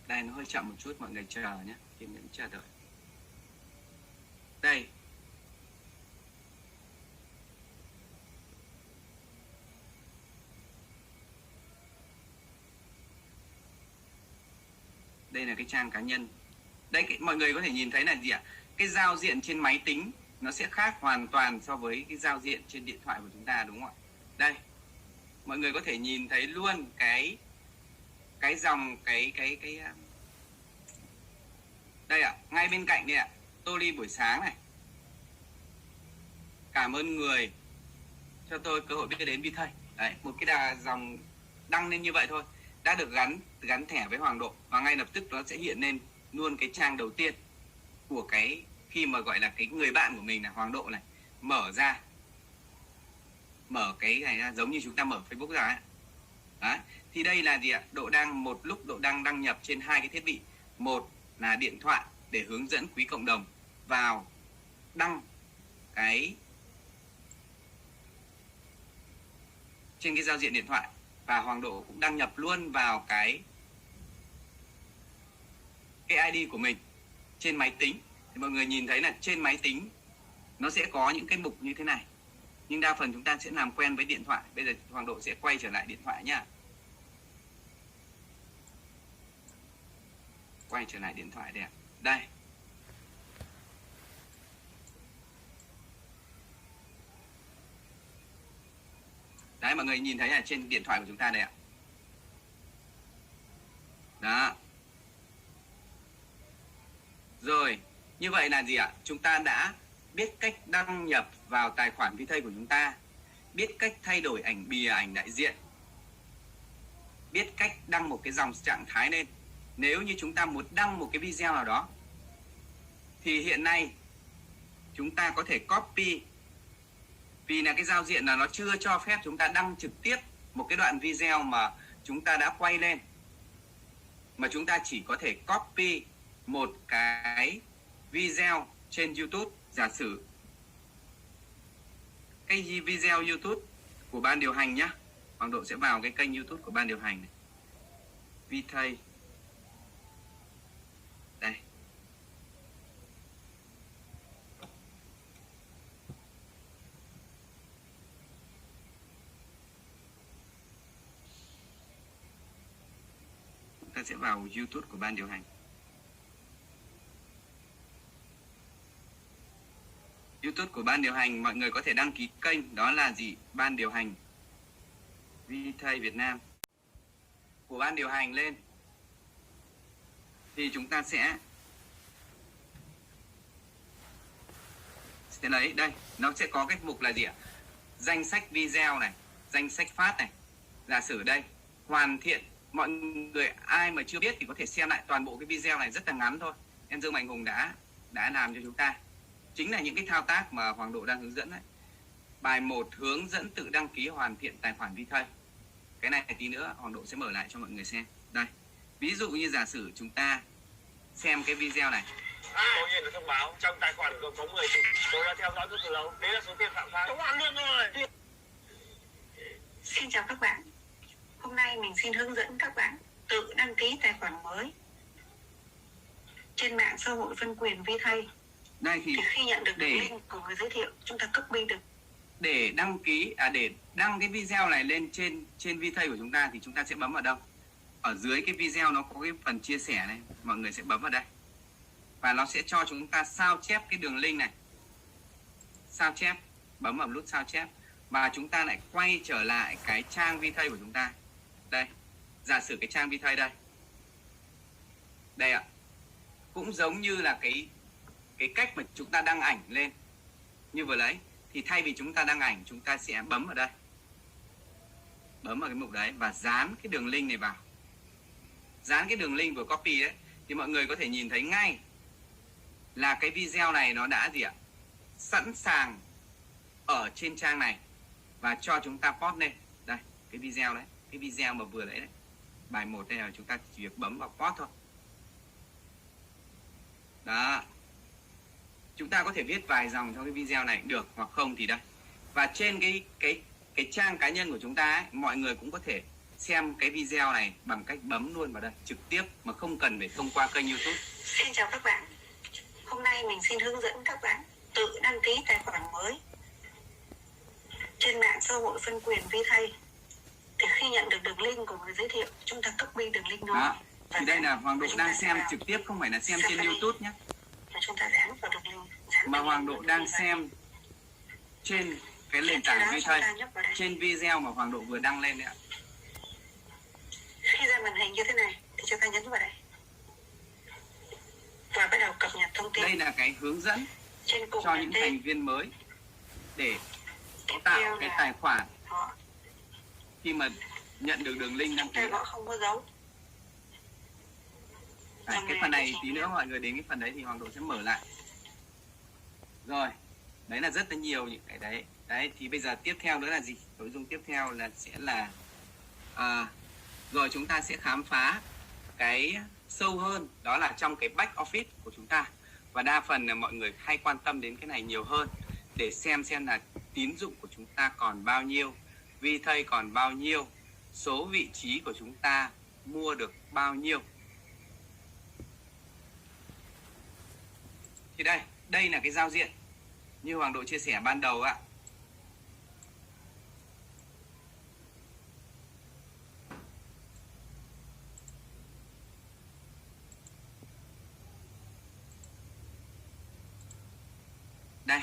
[SPEAKER 1] đây, nó hơi chậm một chút, mọi người chờ nhé, kiên nhẫn chờ đợi. Đây, đây là cái trang cá nhân. Đây, mọi người có thể nhìn thấy là gì ạ? Cái giao diện trên máy tính nó sẽ khác hoàn toàn so với cái giao diện trên điện thoại của chúng ta, đúng không ạ? Đây, mọi người có thể nhìn thấy luôn cái dòng cái đây ạ, ngay bên cạnh đây ạ, Tô Ly buổi sáng này. Cảm ơn người cho tôi cơ hội biết đến Vi Thây. Đấy, một cái dòng đăng lên như vậy thôi, đã được gắn thẻ với Hoàng Độ, và ngay lập tức nó sẽ hiện lên luôn cái trang đầu tiên của cái khi mà gọi là cái người bạn của mình là Hoàng Độ này, mở cái này ra, giống như chúng ta mở Facebook ra ấy. Đấy, thì đây là gì ạ? Độ đang đăng nhập trên hai cái thiết bị. Một là điện thoại để hướng dẫn quý cộng đồng vào đăng cái trên cái giao diện điện thoại, và Hoàng Độ cũng đăng nhập luôn vào cái ID của mình trên máy tính. Thì mọi người nhìn thấy là trên máy tính nó sẽ có những cái mục như thế này, nhưng đa phần chúng ta sẽ làm quen với điện thoại. Bây giờ Hoàng Độ sẽ quay trở lại điện thoại nhá. Quay trở lại điện thoại đây ạ. Đây. Đấy, mọi người nhìn thấy là trên điện thoại của chúng ta đây ạ. Đó. Rồi, như vậy là gì ạ? Chúng ta đã biết cách đăng nhập vào tài khoản Vi Thây của chúng ta, biết cách thay đổi ảnh bìa, ảnh đại diện, biết cách đăng một cái dòng trạng thái lên. Nếu như chúng ta muốn đăng một cái video nào đó thì hiện nay chúng ta có thể copy, vì là cái giao diện là nó chưa cho phép chúng ta đăng trực tiếp một cái đoạn video mà chúng ta đã quay lên, mà chúng ta chỉ có thể copy một cái video trên YouTube. Giả sử cái video YouTube của ban điều hành nhé, Hoàng Độ sẽ vào cái kênh YouTube của ban điều hành này, Vi Thây. Đây. Chúng ta sẽ vào YouTube của ban điều hành. YouTube của ban điều hành, mọi người có thể đăng ký kênh, đó là gì? Ban điều hành Vi Thây Việt Nam. Của ban điều hành lên thì chúng ta sẽ lấy đây, nó sẽ có cái mục là gì ạ? Danh sách video này, danh sách phát này. Giả sử đây, hoàn thiện. Mọi người ai mà chưa biết thì có thể xem lại toàn bộ cái video này, rất là ngắn thôi. Em Dương Mạnh Hùng đã làm cho chúng ta. Chính là những cái thao tác mà Hoàng Độ đang hướng dẫn đấy. Bài 1, hướng dẫn tự đăng ký hoàn thiện tài khoản Vi Thây. Cái này tí nữa Hoàng Độ sẽ mở lại cho mọi người xem. Đây, ví dụ như giả sử chúng ta xem cái video này.
[SPEAKER 4] Tôi nhìn được thông báo trong tài khoản có 10 triệu. Tôi đã theo dõi từ lâu. Đấy là số tiền phạm pháp. Đúng ăn luôn rồi.
[SPEAKER 5] Xin chào các bạn. Hôm nay mình xin hướng dẫn các bạn tự đăng ký tài khoản mới trên mạng xã hội phân quyền Vi Thây.
[SPEAKER 1] Đây thì
[SPEAKER 5] khi nhận được link của người giới thiệu, chúng ta copy được.
[SPEAKER 1] Để đăng ký để đăng cái video này lên trên Vi Thây của chúng ta thì chúng ta sẽ bấm vào đâu? Ở dưới cái video nó có cái phần chia sẻ này, mọi người sẽ bấm vào đây. và nó sẽ cho chúng ta sao chép cái đường link này, sao chép, bấm vào nút sao chép và chúng ta lại quay trở lại cái trang VThây của chúng ta. Đây, giả sử cái trang VThây đây ạ, cũng giống như là cái cách mà chúng ta đăng ảnh lên như vừa lấy, thì thay vì chúng ta đăng ảnh, chúng ta sẽ bấm vào đây, bấm vào cái mục đấy và dán cái đường link này vào. Dán cái đường link vừa copy đấy thì mọi người có thể nhìn thấy ngay là cái video này nó đã gì ạ, sẵn sàng ở trên trang này và cho chúng ta post lên. Đây, cái video đấy, cái video mà vừa lấy đấy, bài 1 đây là chúng ta chỉ việc bấm vào post thôi. Đó, chúng ta có thể viết vài dòng trong cái video này được hoặc không thì đây. Và trên cái trang cá nhân của chúng ta ấy, mọi người cũng có thể xem cái video này bằng cách bấm luôn vào đây trực tiếp mà không cần phải thông qua kênh YouTube.
[SPEAKER 5] Xin chào các bạn. Hôm nay mình xin hướng dẫn các bạn tự đăng ký tài khoản mới trên mạng xã hội phân quyền VThây. Thì khi nhận được đường link của người giới thiệu, chúng ta copy đường link đó.
[SPEAKER 1] Đó. Thì đây là Hoàng Độ đang xem trực tiếp, không phải là xem trên YouTube nhé.
[SPEAKER 5] Chúng ta dán vào đường link.
[SPEAKER 1] Mà Hoàng Độ đang xem trên cái nền tảng VThây, trên video mà Hoàng Độ vừa đăng lên đấy ạ.
[SPEAKER 5] Khi ra màn hình như thế này thì chúng ta nhấn vào đây và bắt đầu cập nhật thông tin.
[SPEAKER 1] Đây là cái hướng dẫn
[SPEAKER 5] trên cùng
[SPEAKER 1] cho những thành viên mới để tạo cái tài khoản khi mà nhận được đường link đăng ký.
[SPEAKER 5] Họ không có dấu.
[SPEAKER 1] Đấy, cái phần này tí nữa mọi người đến cái phần đấy thì Hoàng Độ sẽ mở lại. Rồi, đấy là rất là nhiều những cái đấy. Đấy, thì bây giờ tiếp theo nữa là gì? Nội dung tiếp theo là sẽ là rồi chúng ta sẽ khám phá cái sâu hơn, đó là trong cái back office của chúng ta. Và đa phần là mọi người hay quan tâm đến cái này nhiều hơn để xem là tín dụng của chúng ta còn bao nhiêu, VThây còn bao nhiêu, số vị trí của chúng ta mua được bao nhiêu. Thì đây là cái giao diện như Hoàng Độ chia sẻ ban đầu ạ. Đây.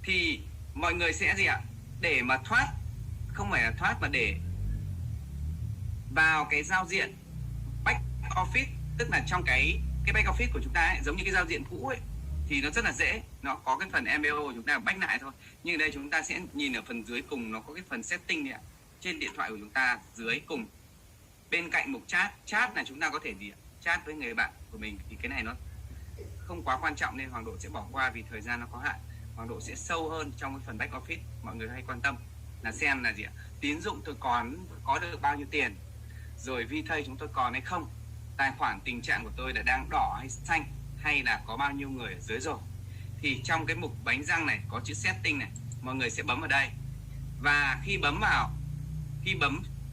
[SPEAKER 1] Thì mọi người sẽ gì ạ? Để mà thoát, không phải là thoát mà để vào cái giao diện back office, tức là trong cái back office của chúng ta ấy, giống như cái giao diện cũ ấy, thì nó rất là dễ, nó có cái phần MBO chúng ta back lại thôi. Nhưng ở đây chúng ta sẽ nhìn ở phần dưới cùng, nó có cái phần setting này ạ. Trên điện thoại của chúng ta dưới cùng, bên cạnh mục chat là chúng ta có thể gì ạ? Chat với người bạn của mình. Thì cái này nó không quá quan trọng nên Hoàng Độ sẽ bỏ qua vì thời gian nó có hạn. Hoàng Độ sẽ sâu hơn trong cái phần back office. Mọi người hay quan tâm là xem là gì ạ? Tín dụng tôi có được bao nhiêu tiền, rồi VThây chúng tôi còn hay không, tài khoản tình trạng của tôi là đang đỏ hay xanh, hay là có bao nhiêu người ở dưới rồi. Thì trong cái mục bánh răng này có chữ setting này, mọi người sẽ bấm vào đây. Và khi bấm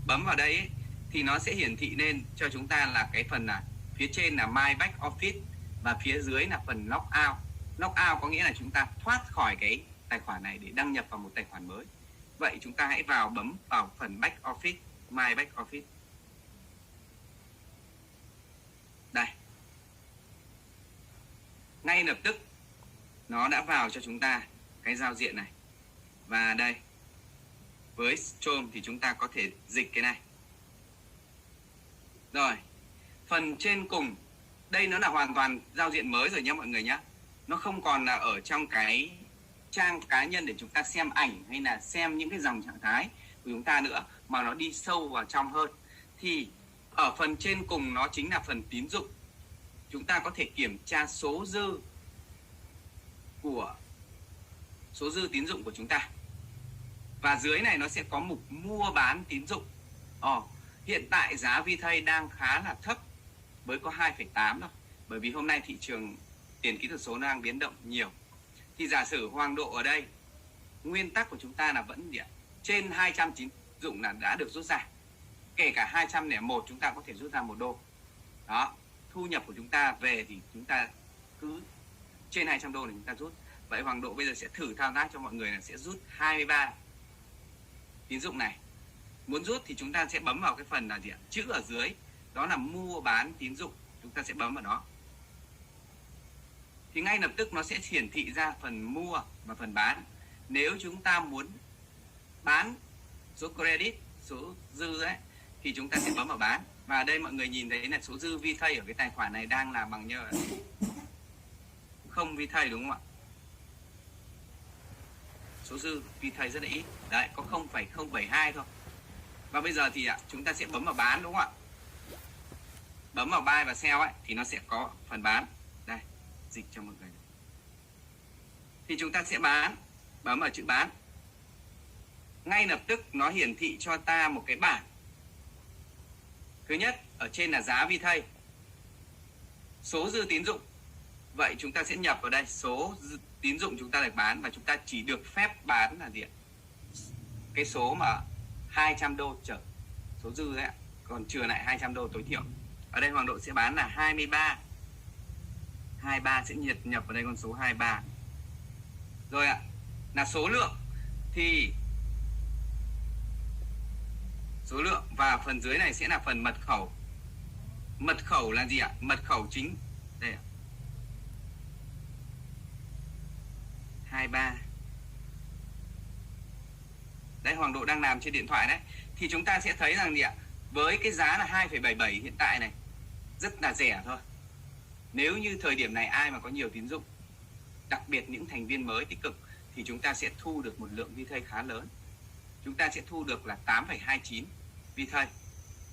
[SPEAKER 1] vào đây ấy, thì nó sẽ hiển thị lên cho chúng ta là cái phần là phía trên là My Back Office và phía dưới là phần Log Out. Log Out có nghĩa là chúng ta thoát khỏi cái tài khoản này để đăng nhập vào một tài khoản mới. Vậy chúng ta hãy bấm vào phần Back Office, My Back Office. Đây. Ngay lập tức nó đã vào cho chúng ta cái giao diện này. Và đây, với Chrome thì chúng ta có thể dịch cái này. Rồi, phần trên cùng, đây nó là hoàn toàn giao diện mới rồi nhé mọi người nhé. Nó không còn là ở trong cái trang cá nhân để chúng ta xem ảnh hay là xem những cái dòng trạng thái của chúng ta nữa, mà nó đi sâu vào trong hơn. Thì ở phần trên cùng nó chính là phần tín dụng. Chúng ta có thể kiểm tra số dư tín dụng của chúng ta. Và dưới này nó sẽ có mục mua bán tín dụng. Hiện tại giá VThây đang khá là thấp, mới có 2,8 thôi. Bởi vì hôm nay thị trường tiền kỹ thuật số nó đang biến động nhiều. Thì giả sử Hoàng Độ ở đây, nguyên tắc của chúng ta là vẫn trên 200 tín dụng là đã được rút ra. Kể cả 201 chúng ta có thể rút ra $1. Đó, thu nhập của chúng ta về thì chúng ta cứ trên $200 thì chúng ta rút. Vậy Hoàng Độ bây giờ sẽ thử thao tác cho mọi người là sẽ rút 23 tín dụng này Muốn rút thì chúng ta sẽ bấm vào cái phần là gì ạ? Chữ ở dưới, đó là mua bán tín dụng, chúng ta sẽ bấm vào đó. Thì ngay lập tức nó sẽ hiển thị ra phần mua và phần bán. Nếu chúng ta muốn bán số credit, số dư ấy, thì chúng ta sẽ bấm vào bán. Và ở đây mọi người nhìn thấy là số dư VThây ở cái tài khoản này đang là bằng như không VThây, đúng không ạ? Số dư VThây rất là ít. Đấy, có 0,072 thôi. Và bây giờ thì chúng ta sẽ bấm vào bán, đúng không ạ? Bấm vào buy và sell ấy thì nó sẽ có phần bán. Đây, dịch cho mọi người. Thì chúng ta sẽ bán, bấm vào chữ bán. Ngay lập tức nó hiển thị cho ta một cái bảng. Thứ nhất, ở trên là giá VThây, số dư tín dụng. Vậy chúng ta sẽ nhập vào đây số tín dụng chúng ta được bán, và chúng ta chỉ được phép bán là gì ạ? Cái số mà 200 đô trở, số dư ấy, còn chừa lại 200 đô tối thiểu. Ở đây Hoàng Độ sẽ bán là 23. 23 sẽ nhập vào đây con số 23. Rồi ạ, là số lượng thì số lượng, và phần dưới này sẽ là phần mật khẩu. Mật khẩu là gì ạ? Mật khẩu chính đây ạ. 23. Đấy, Hoàng Độ đang làm trên điện thoại đấy. Thì chúng ta sẽ thấy rằng gì ạ? Với cái giá là 2,77 hiện tại này, rất là rẻ thôi. Nếu như thời điểm này ai mà có nhiều tín dụng, đặc biệt những thành viên mới tích cực, thì chúng ta sẽ thu được một lượng VThây khá lớn. Chúng ta sẽ thu được là 8,29 VThây.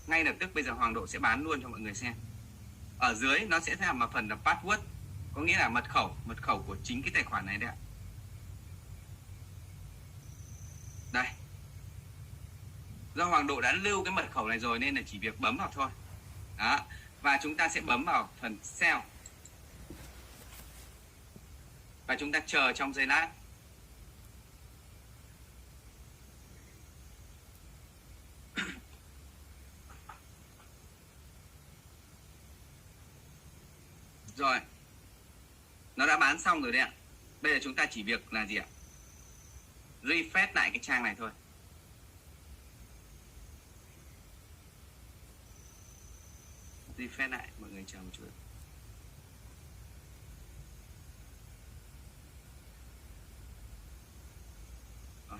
[SPEAKER 1] Ngay lập tức bây giờ Hoàng Độ sẽ bán luôn cho mọi người xem. Ở dưới nó sẽ làm một phần là password, có nghĩa là mật khẩu của chính cái tài khoản này đấy ạ. Đây. Do Hoàng Độ đã lưu cái mật khẩu này rồi nên là chỉ việc bấm vào thôi. Đó. Và chúng ta sẽ bấm vào phần sell. Và chúng ta chờ trong giây lát. Rồi. Nó đã bán xong rồi đấy ạ. Bây giờ chúng ta chỉ việc là gì ạ? Refresh lại cái trang này thôi. Refresh lại, mọi người chờ một chút.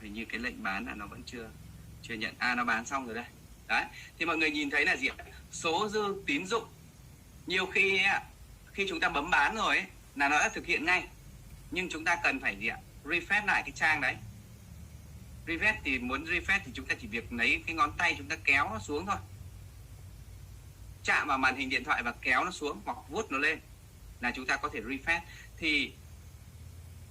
[SPEAKER 1] Hình như cái lệnh bán là nó vẫn chưa nhận. Nó bán xong rồi đây. Đấy. Thì mọi người nhìn thấy là gì ạ? Số dư tín dụng nhiều khi khi chúng ta bấm bán rồi ấy, là nó đã thực hiện ngay. Nhưng chúng ta cần phải gì ạ? Refresh lại cái trang đấy. Refresh thì muốn refresh thì chúng ta chỉ việc lấy cái ngón tay chúng ta kéo nó xuống thôi. Chạm vào màn hình điện thoại và kéo nó xuống hoặc vuốt nó lên là chúng ta có thể refresh. Thì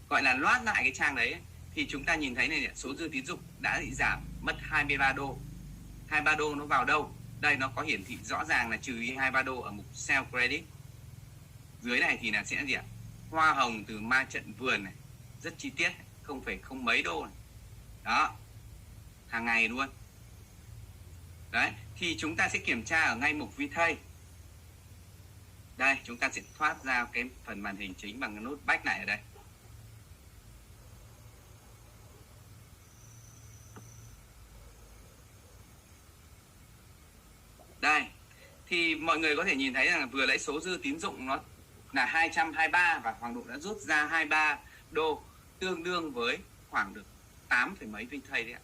[SPEAKER 1] gọi là loát lại cái trang đấy ấy, thì chúng ta nhìn thấy này, số dư tín dụng đã bị giảm mất 23 đô. 23 đô nó vào đâu? Đây nó có hiển thị rõ ràng là trừ đi 23 đô ở mục sell credit. Dưới này thì là sẽ gì ạ? Hoa hồng từ ma trận vườn này, rất chi tiết, 0,0 mấy đô này. Đó. Hàng ngày luôn. Đấy, thì chúng ta sẽ kiểm tra ở ngay mục VThây. Đây, chúng ta sẽ thoát ra cái phần màn hình chính bằng cái nút back lại ở đây. Đây, thì mọi người có thể nhìn thấy rằng là vừa lấy số dư tín dụng nó là 223 và Hoàng Độ đã rút ra 23 đô, tương đương với khoảng được 8 mấy VThây đấy ạ.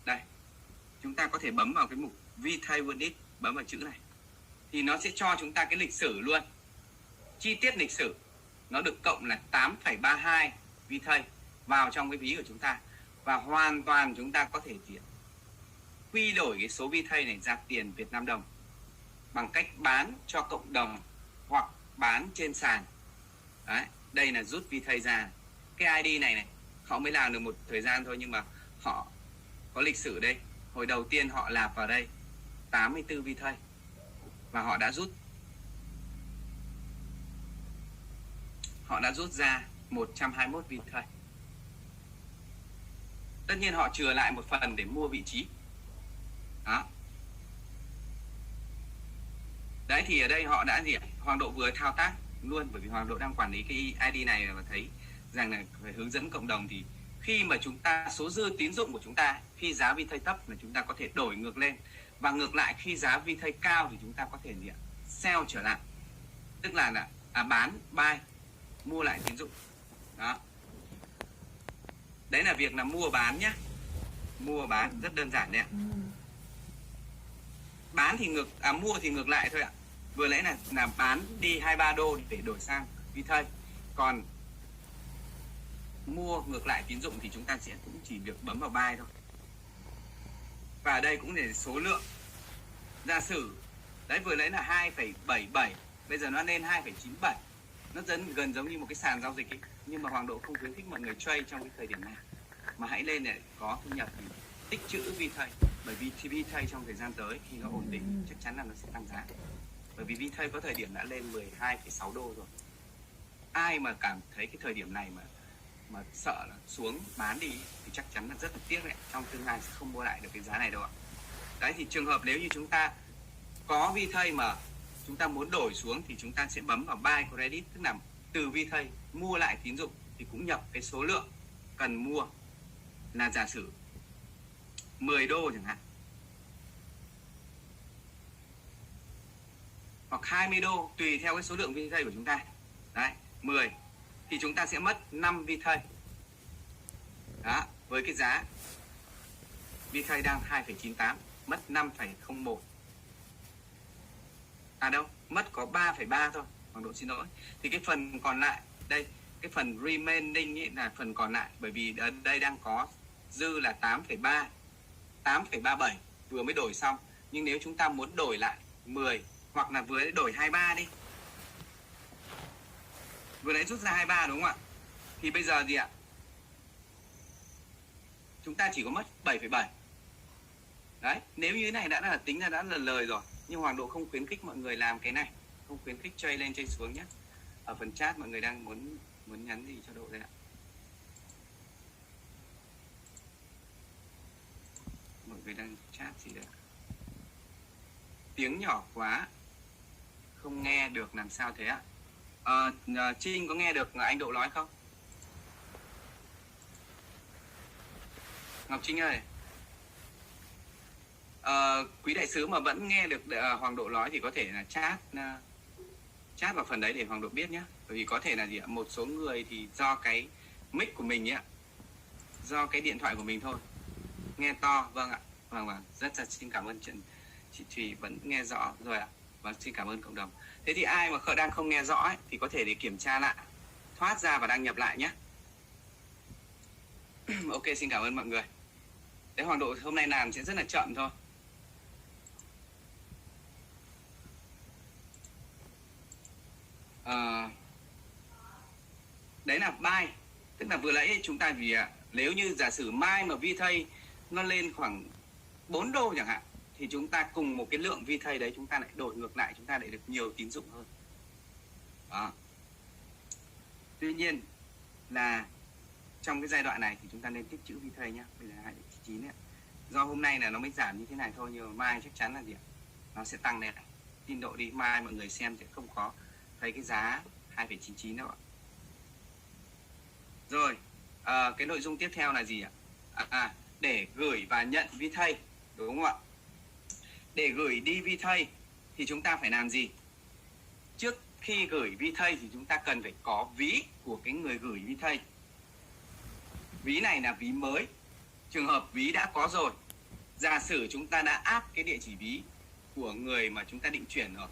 [SPEAKER 1] Đây, chúng ta có thể bấm vào cái mục VThây Wallet, bấm vào chữ này thì nó sẽ cho chúng ta cái lịch sử luôn, chi tiết lịch sử. Nó được cộng là 8,32 VThây vào trong cái ví của chúng ta, và hoàn toàn chúng ta có thể quy đổi cái số VThây này ra tiền Việt Nam đồng bằng cách bán cho cộng đồng hoặc bán trên sàn. Đấy, đây là rút VThây ra. Cái ID này họ mới làm được một thời gian thôi, nhưng mà họ có lịch sử đây. Hồi đầu tiên họ nạp vào đây 84 VThây và họ đã rút ra 121 VThây. Tất nhiên họ chừa lại một phần để mua vị trí. Đó. Đấy, thì ở đây họ đã gì ạ? Hoàng Độ vừa thao tác luôn, bởi vì Hoàng Độ đang quản lý cái ID này và thấy rằng là phải hướng dẫn cộng đồng thì khi mà chúng ta số dư tín dụng của chúng ta khi giá VTay thấp là chúng ta có thể đổi ngược lên, và ngược lại khi giá VTay cao thì chúng ta có thể sell trở lại, tức là bán buy, mua lại tín dụng. Đó, đấy là việc là mua bán nhé, mua bán rất đơn giản đấy ạ. Bán thì mua thì ngược lại thôi ạ. Vừa nãy là bán đi 23 đô để đổi sang VTay, còn mua ngược lại tín dụng thì chúng ta sẽ cũng chỉ việc bấm vào buy thôi. Và đây cũng để số lượng. Giả sử đấy vừa nãy là 2,77, bây giờ nó lên 2,97, nó gần giống như một cái sàn giao dịch ấy. Nhưng mà Hoàng Độ không khuyến khích mọi người trade trong cái thời điểm này, mà hãy lên để có thu nhập thì tích trữ VTay, bởi vì VTay trong thời gian tới khi nó ổn định chắc chắn là nó sẽ tăng giá, bởi vì VTay có thời điểm đã lên 12,6 đô rồi. Ai mà cảm thấy cái thời điểm này mà sợ là xuống bán đi thì chắc chắn là rất là tiếc đấy, trong tương lai sẽ không mua lại được cái giá này đâu ạ. Đấy, thì trường hợp nếu như chúng ta có VTay mà chúng ta muốn đổi xuống thì chúng ta sẽ bấm vào buy credit, tức là từ VTay mua lại tín dụng thì cũng nhập cái số lượng cần mua, là giả sử 10 đô chẳng hạn, hoặc 20 đô tùy theo cái số lượng VTay của chúng ta. Đấy, 10 thì chúng ta sẽ mất 5 VTay. Đó, với cái giá VTay đang 2,98, mất 5,01. À đâu, mất có 3,3 thôi, Hoàng Độ xin lỗi. Thì cái phần còn lại, đây, cái phần remaining ấy là phần còn lại, bởi vì ở đây đang có dư là 8,3, 8,37 vừa mới đổi xong. Nhưng nếu chúng ta muốn đổi lại 10 hoặc là vừa đổi 23 đi, vừa nãy rút ra 23 đúng không ạ? Thì bây giờ gì ạ? Chúng ta chỉ có mất 7,7. Đấy, nếu như thế này đã là tính ra đã là lời rồi. Nhưng Hoàng Độ không khuyến khích mọi người làm cái này, không khuyến khích trade lên trade xuống nhé. Ở phần chat mọi người đang muốn nhắn gì cho Độ đây ạ? Mọi người đang chat gì đấy ạ? Tiếng nhỏ quá, không nghe được, làm sao thế ạ? Trinh có nghe được anh Độ nói không? Ngọc Trinh ơi, quý đại sứ mà vẫn nghe được Hoàng Độ nói thì có thể là chat vào phần đấy để Hoàng Độ biết nhé. Bởi vì có thể là gì ạ? Một số người thì do cái mic của mình ấy, do cái điện thoại của mình thôi, nghe to. Vâng ạ, vâng, rất là xin cảm ơn chị Thùy vẫn nghe rõ rồi ạ. Vâng, xin cảm ơn cộng đồng. Thế thì ai mà đang không nghe rõ ấy, thì có thể để kiểm tra lại, thoát ra và đăng nhập lại nhé. Ok, xin cảm ơn mọi người. Đấy, Hoàng Độ hôm nay làm sẽ rất là chậm thôi. Đấy là buy, tức là vừa nãy chúng ta vì nếu như giả sử mai mà VTay nó lên khoảng 4 đô chẳng hạn, thì chúng ta cùng một cái lượng VTay đấy chúng ta lại đổi ngược lại, chúng ta lại được nhiều tín dụng hơn. Đó. Tuy nhiên là trong cái giai đoạn này thì chúng ta nên tích trữ VTay nhé. Bây giờ 2,99 ấy. Do hôm nay là nó mới giảm như thế này thôi, nhưng mà mai chắc chắn là gì ạ? Nó sẽ tăng lên. Tin Độ đi, mai mọi người xem sẽ không có thấy cái giá 2,99 đâu ạ. Rồi, cái nội dung tiếp theo là gì ạ? Để gửi và nhận VTay, đúng không ạ? Để gửi đi VTay thì chúng ta phải làm gì? Trước khi gửi VTay thì chúng ta cần phải có ví của cái người gửi VTay. Ví này là ví mới. Trường hợp ví đã có rồi, giả sử chúng ta đã áp cái địa chỉ ví của người mà chúng ta định chuyển rồi,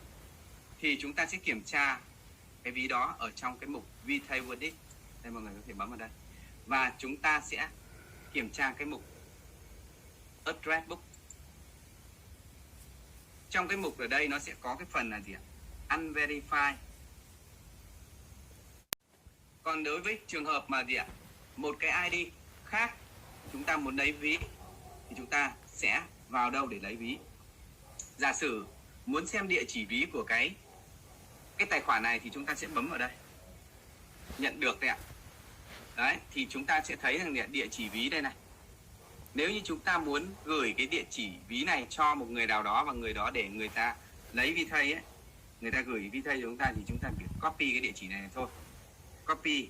[SPEAKER 1] thì chúng ta sẽ kiểm tra cái ví đó ở trong cái mục VTay Wallet. Đây, mọi người có thể bấm vào đây. Và chúng ta sẽ kiểm tra cái mục Address Book. Trong cái mục ở đây nó sẽ có cái phần là gì ạ? Unverified. Còn đối với trường hợp mà gì ạ? Một cái ID khác chúng ta muốn lấy ví thì chúng ta sẽ vào đâu để lấy ví? Giả sử muốn xem địa chỉ ví của cái tài khoản này thì chúng ta sẽ bấm vào đây. Nhận được đây ạ. Đấy, thì chúng ta sẽ thấy rằng địa chỉ ví đây này. Nếu như chúng ta muốn gửi cái địa chỉ ví này cho một người nào đó và người đó để người ta lấy VTay ấy, người ta gửi VTay cho chúng ta thì chúng ta phải copy cái địa chỉ này thôi. Copy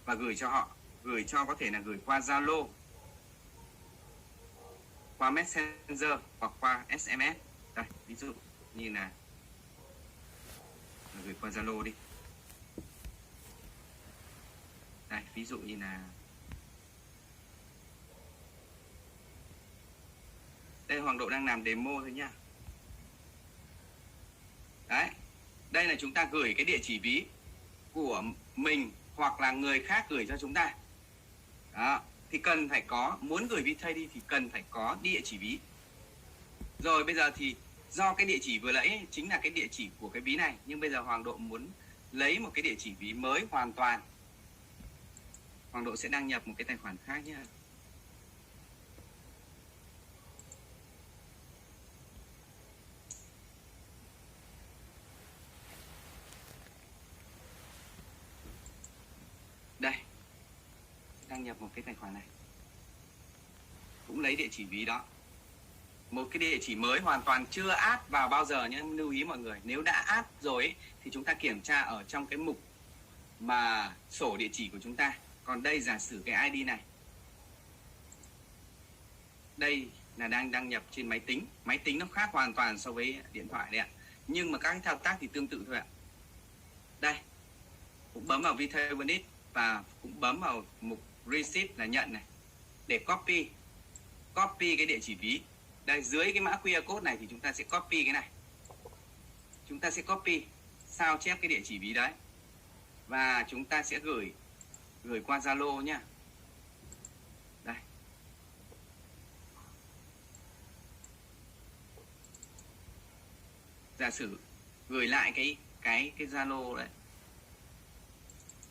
[SPEAKER 1] và gửi cho họ. gửi cho có thể là gửi qua Zalo, qua Messenger hoặc qua SMS. Đây, ví dụ như là gửi qua Zalo đi. Đây, ví dụ như là đây, Hoàng Độ đang làm demo thôi nhá. Đấy, đây là chúng ta gửi cái địa chỉ ví của mình hoặc là người khác gửi cho chúng ta. Đó, thì cần phải có, muốn gửi VTay đi thì cần phải có địa chỉ ví. Rồi bây giờ thì do cái địa chỉ vừa nãy chính là cái địa chỉ của cái ví này, nhưng bây giờ Hoàng Độ muốn lấy một cái địa chỉ ví mới hoàn toàn. Hoàng Độ sẽ đăng nhập một cái tài khoản khác nhé. Đây, đăng nhập một cái tài khoản này, cũng lấy địa chỉ ví đó, một cái địa chỉ mới hoàn toàn chưa add vào bao giờ nhé. Lưu ý mọi người, nếu đã add rồi ấy, thì chúng ta kiểm tra ở trong cái mục mà sổ địa chỉ của chúng ta. Còn đây giả sử cái ID này, đây là đang đăng nhập trên máy tính. Máy tính nó khác hoàn toàn so với điện thoại đấy ạ, nhưng mà các cái thao tác thì tương tự thôi ạ. Đây, cũng bấm vào VTay Venice và cũng bấm vào mục Receipt là nhận này để copy cái địa chỉ ví. Đây, dưới cái mã QR code này thì chúng ta sẽ copy cái này. Chúng ta sẽ copy, sao chép cái địa chỉ ví đấy và chúng ta sẽ gửi qua Zalo nhá. Đây. Giả sử gửi lại cái Zalo đấy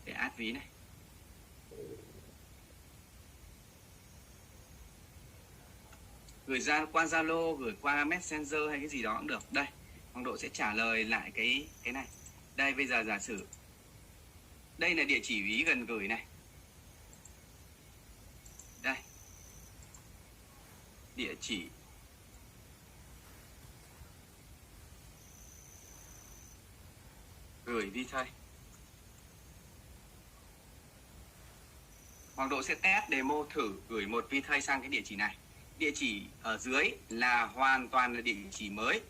[SPEAKER 1] để add ví này. Gửi ra qua Zalo, gửi qua Messenger hay cái gì đó cũng được. Đây, Hoàng Độ sẽ trả lời lại cái này. Đây, bây giờ giả sử đây là địa chỉ ví gần gửi này. Đây, địa chỉ gửi VTay. Hoàng Độ sẽ test demo thử gửi một VTay sang cái địa chỉ này. Địa chỉ ở dưới là hoàn toàn là địa chỉ mới,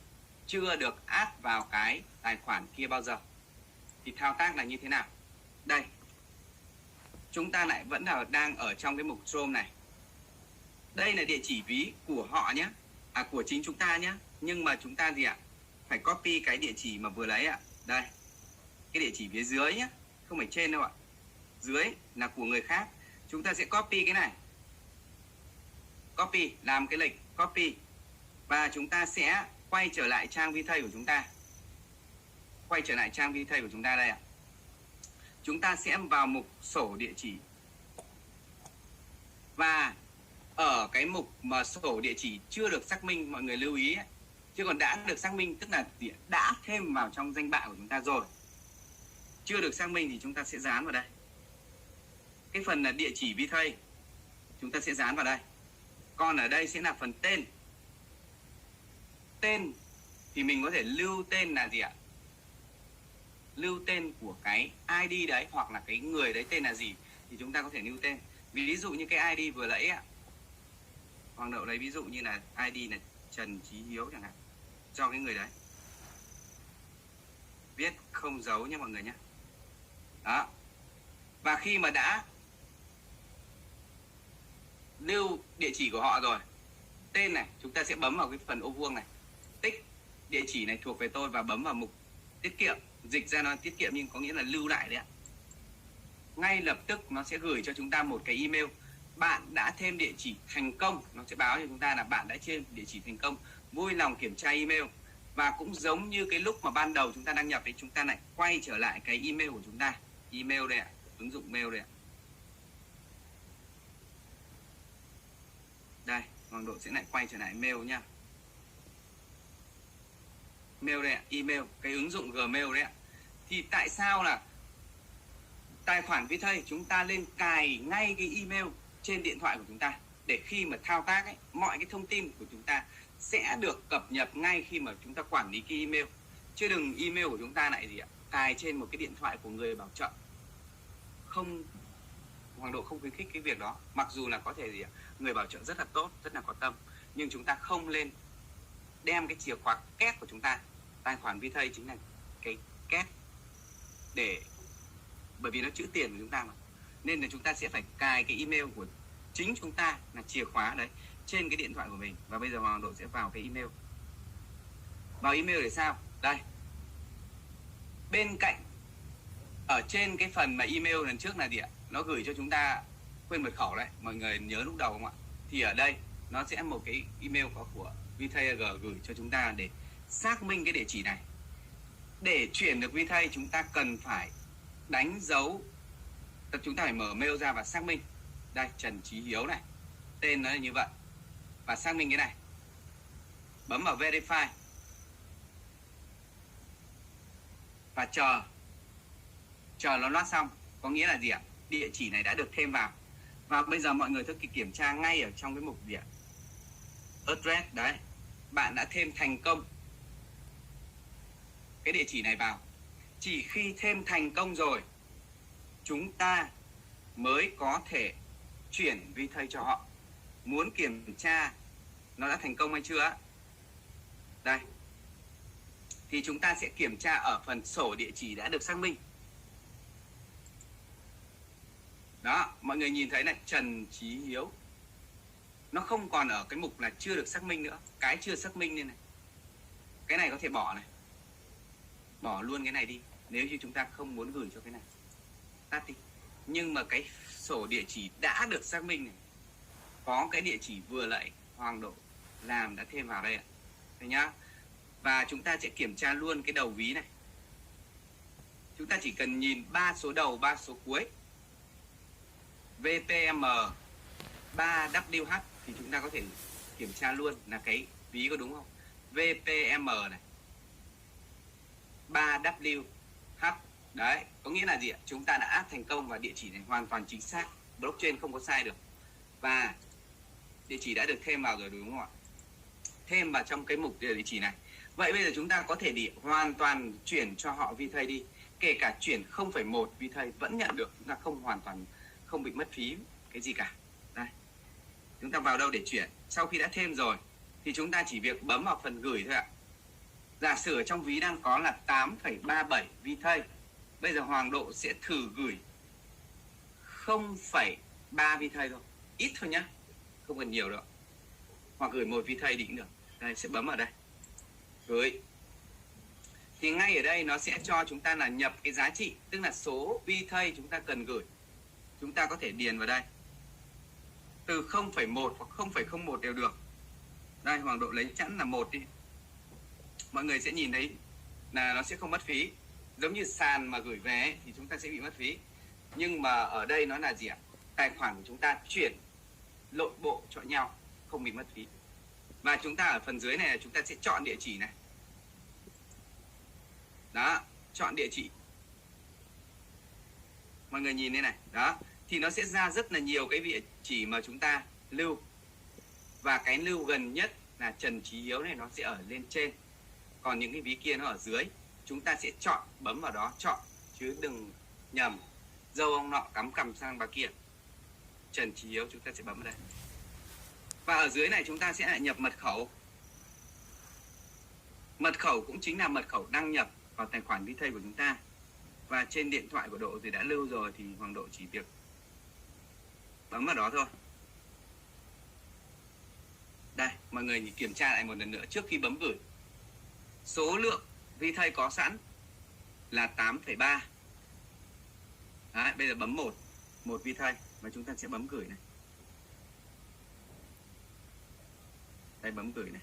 [SPEAKER 1] chưa được add vào cái tài khoản kia bao giờ. Thì thao tác là như thế nào? Đây, chúng ta lại vẫn là đang ở trong cái mục Chrome này. Đây là địa chỉ ví của họ nhé, của chính chúng ta nhé. Nhưng mà chúng ta gì ạ? Phải copy cái địa chỉ mà vừa lấy ạ. Đây, cái địa chỉ phía dưới nhé, không phải trên đâu ạ. Dưới là của người khác. Chúng ta sẽ copy cái này. Copy, làm cái lệnh copy. Và chúng ta sẽ quay trở lại trang VTay của chúng ta. Quay trở lại trang VTay của chúng ta đây ạ. Chúng ta sẽ vào mục sổ địa chỉ. Và ở cái mục mà sổ địa chỉ chưa được xác minh, mọi người lưu ý ấy, chứ còn đã được xác minh tức là đã thêm vào trong danh bạ của chúng ta rồi. Chưa được xác minh thì chúng ta sẽ dán vào đây. Cái phần là địa chỉ VTay chúng ta sẽ dán vào đây. Còn ở đây sẽ là phần tên. Tên thì mình có thể lưu tên là gì ạ? Lưu tên của cái ID đấy hoặc là cái người đấy tên là gì thì chúng ta có thể lưu tên. Ví dụ như cái ID vừa nãy ạ, Hoàng Đậu lấy ví dụ như là ID là Trần Chí Hiếu chẳng hạn, cho cái người đấy. Viết không dấu nha mọi người nhé. Đó. Và khi mà đã lưu địa chỉ của họ rồi, tên này, chúng ta sẽ bấm vào cái phần ô vuông này, tích địa chỉ này thuộc về tôi và bấm vào mục tiết kiệm. Dịch ra nó tiết kiệm nhưng có nghĩa là lưu lại đấy ạ. Ngay lập tức nó sẽ gửi cho chúng ta một cái email. Bạn đã thêm địa chỉ thành công. Nó sẽ báo cho chúng ta là bạn đã thêm địa chỉ thành công. Vui lòng kiểm tra email. Và cũng giống như cái lúc mà ban đầu chúng ta đăng nhập thì chúng ta lại quay trở lại cái email của chúng ta. Email đây ạ, ứng dụng mail đây ạ. Đây, Hoàng Độ sẽ lại quay trở lại mail nha. Mail đây ạ, email, cái ứng dụng Gmail đấy ạ. Thì tại sao là tài khoản VTay chúng ta lên cài ngay cái email trên điện thoại của chúng ta, để khi mà thao tác ấy, mọi cái thông tin của chúng ta sẽ được cập nhật ngay khi mà chúng ta quản lý cái email. Chứ đừng email của chúng ta lại gì ạ, cài trên một cái điện thoại của người bảo trợ, không Hoàng Độ không khuyến khích cái việc đó. Mặc dù là có thể gì ạ, người bảo trợ rất là tốt, rất là có tâm, nhưng chúng ta không nên đem cái chìa khóa két của chúng ta, tài khoản VTay chính là cái két, để bởi vì nó chữ tiền của chúng ta mà, nên là chúng ta sẽ phải cài cái email của chính chúng ta là chìa khóa đấy trên cái điện thoại của mình. Và bây giờ Hoàng Độ sẽ vào cái email. Vào email để sao? Đây, bên cạnh ở trên cái phần mà email lần trước là gì ạ, nó gửi cho chúng ta quên mật khẩu đấy, mọi người nhớ lúc đầu không ạ? Thì ở đây nó sẽ một cái email có của VTay gửi cho chúng ta để xác minh cái địa chỉ này. Để chuyển được VTay chúng ta cần phải đánh dấu, chúng ta phải mở mail ra và xác minh. Đây, Trần Chí Hiếu này, tên nó là như vậy, và xác minh cái này, bấm vào verify và chờ nó loát xong. Có nghĩa là gì ạ? Địa chỉ này đã được thêm vào. Và bây giờ mọi người thử kiểm tra ngay ở trong cái mục gì ạ, address đấy, bạn đã thêm thành công cái địa chỉ này vào. Chỉ khi thêm thành công rồi chúng ta mới có thể chuyển VTay cho họ. Muốn kiểm tra nó đã thành công hay chưa, đây thì chúng ta sẽ kiểm tra ở phần sổ địa chỉ đã được xác minh. Đó, mọi người nhìn thấy này, Trần Chí Hiếu, nó không còn ở cái mục là chưa được xác minh nữa. Cái chưa xác minh nên này, cái này có thể bỏ này, bỏ luôn cái này đi nếu như chúng ta không muốn gửi cho cái này, tắt đi. Nhưng mà cái sổ địa chỉ đã được xác minh này, có cái địa chỉ vừa nãy Hoàng Độ làm đã thêm vào đây ạ. Đây nhá. Và chúng ta sẽ kiểm tra luôn cái đầu ví này. Chúng ta chỉ cần nhìn 3 số đầu, 3 số cuối, VPM 3WH, thì chúng ta có thể kiểm tra luôn là cái ví có đúng không. VPM này 3WH. Đấy, có nghĩa là gì ạ? Chúng ta đã áp thành công và địa chỉ này hoàn toàn chính xác. Blockchain không có sai được. Và địa chỉ đã được thêm vào rồi đúng không ạ? Thêm vào trong cái mục địa chỉ này. Vậy bây giờ chúng ta có thể hoàn toàn chuyển cho họ VTay đi. Kể cả chuyển 0,1 VTay vẫn nhận được. Chúng ta không bị mất phí cái gì cả. Đây, chúng ta vào đâu để chuyển? Sau khi đã thêm rồi thì chúng ta chỉ việc bấm vào phần gửi thôi ạ. Giả sử ở trong ví đang có là 8,37 VTay. Bây giờ Hoàng Độ sẽ thử gửi 0,3 VTay thôi, ít thôi nhá, không cần nhiều đâu. Hoặc gửi 1 VTay đi cũng được. Đây, sẽ bấm ở đây gửi. Thì ngay ở đây nó sẽ cho chúng ta là nhập cái giá trị, tức là số VTay chúng ta cần gửi. Chúng ta có thể điền vào đây từ 0,1 hoặc 0,01 đều được. Đây, Hoàng Độ lấy chẵn là 1 đi. Mọi người sẽ nhìn thấy là nó sẽ không mất phí. Giống như sàn mà gửi về ấy, thì chúng ta sẽ bị mất phí. Nhưng mà ở đây nó là gì ạ? Tài khoản của chúng ta chuyển nội bộ cho nhau, không bị mất phí. Và chúng ta ở phần dưới này là chúng ta sẽ chọn địa chỉ này. Đó, chọn địa chỉ. Mọi người nhìn đây này. Đó, thì nó sẽ ra rất là nhiều cái địa chỉ mà chúng ta lưu. Và cái lưu gần nhất là Trần Chí Hiếu này, nó sẽ ở lên trên. Còn những cái ví kia nó ở dưới. Chúng ta sẽ chọn, bấm vào đó, chọn, chứ đừng nhầm dâu ông nọ cắm cằm sang bà kia. Trần Chí Hiếu chúng ta sẽ bấm vào đây. Và ở dưới này chúng ta sẽ lại nhập mật khẩu. Mật khẩu cũng chính là mật khẩu đăng nhập vào tài khoản VTay của chúng ta. Và trên điện thoại của Độ thì đã lưu rồi, thì Hoàng Độ chỉ việc bấm vào đó thôi. Đây, mọi người kiểm tra lại một lần nữa trước khi bấm gửi. Số lượng VTay có sẵn là 8,3. Đấy, bây giờ bấm 1 VTay và chúng ta sẽ bấm gửi này. Đây, bấm gửi này.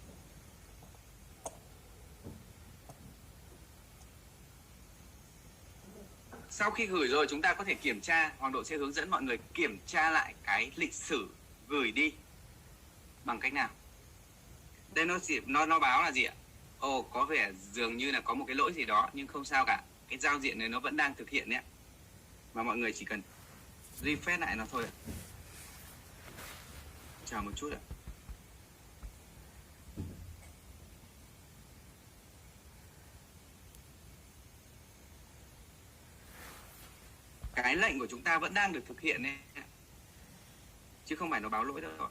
[SPEAKER 1] Sau khi gửi rồi chúng ta có thể kiểm tra, Hoàng Độ sẽ hướng dẫn mọi người kiểm tra lại cái lịch sử gửi đi bằng cách nào. Đây nó báo là gì ạ? Ồ, có vẻ dường như là có một cái lỗi gì đó, nhưng không sao cả. Cái giao diện này nó vẫn đang thực hiện đấy. Mà mọi người chỉ cần refresh lại nó thôi ạ. Chờ một chút ạ. Cái lệnh của chúng ta vẫn đang được thực hiện đấy. chứ không phải nó báo lỗi đâu rồi.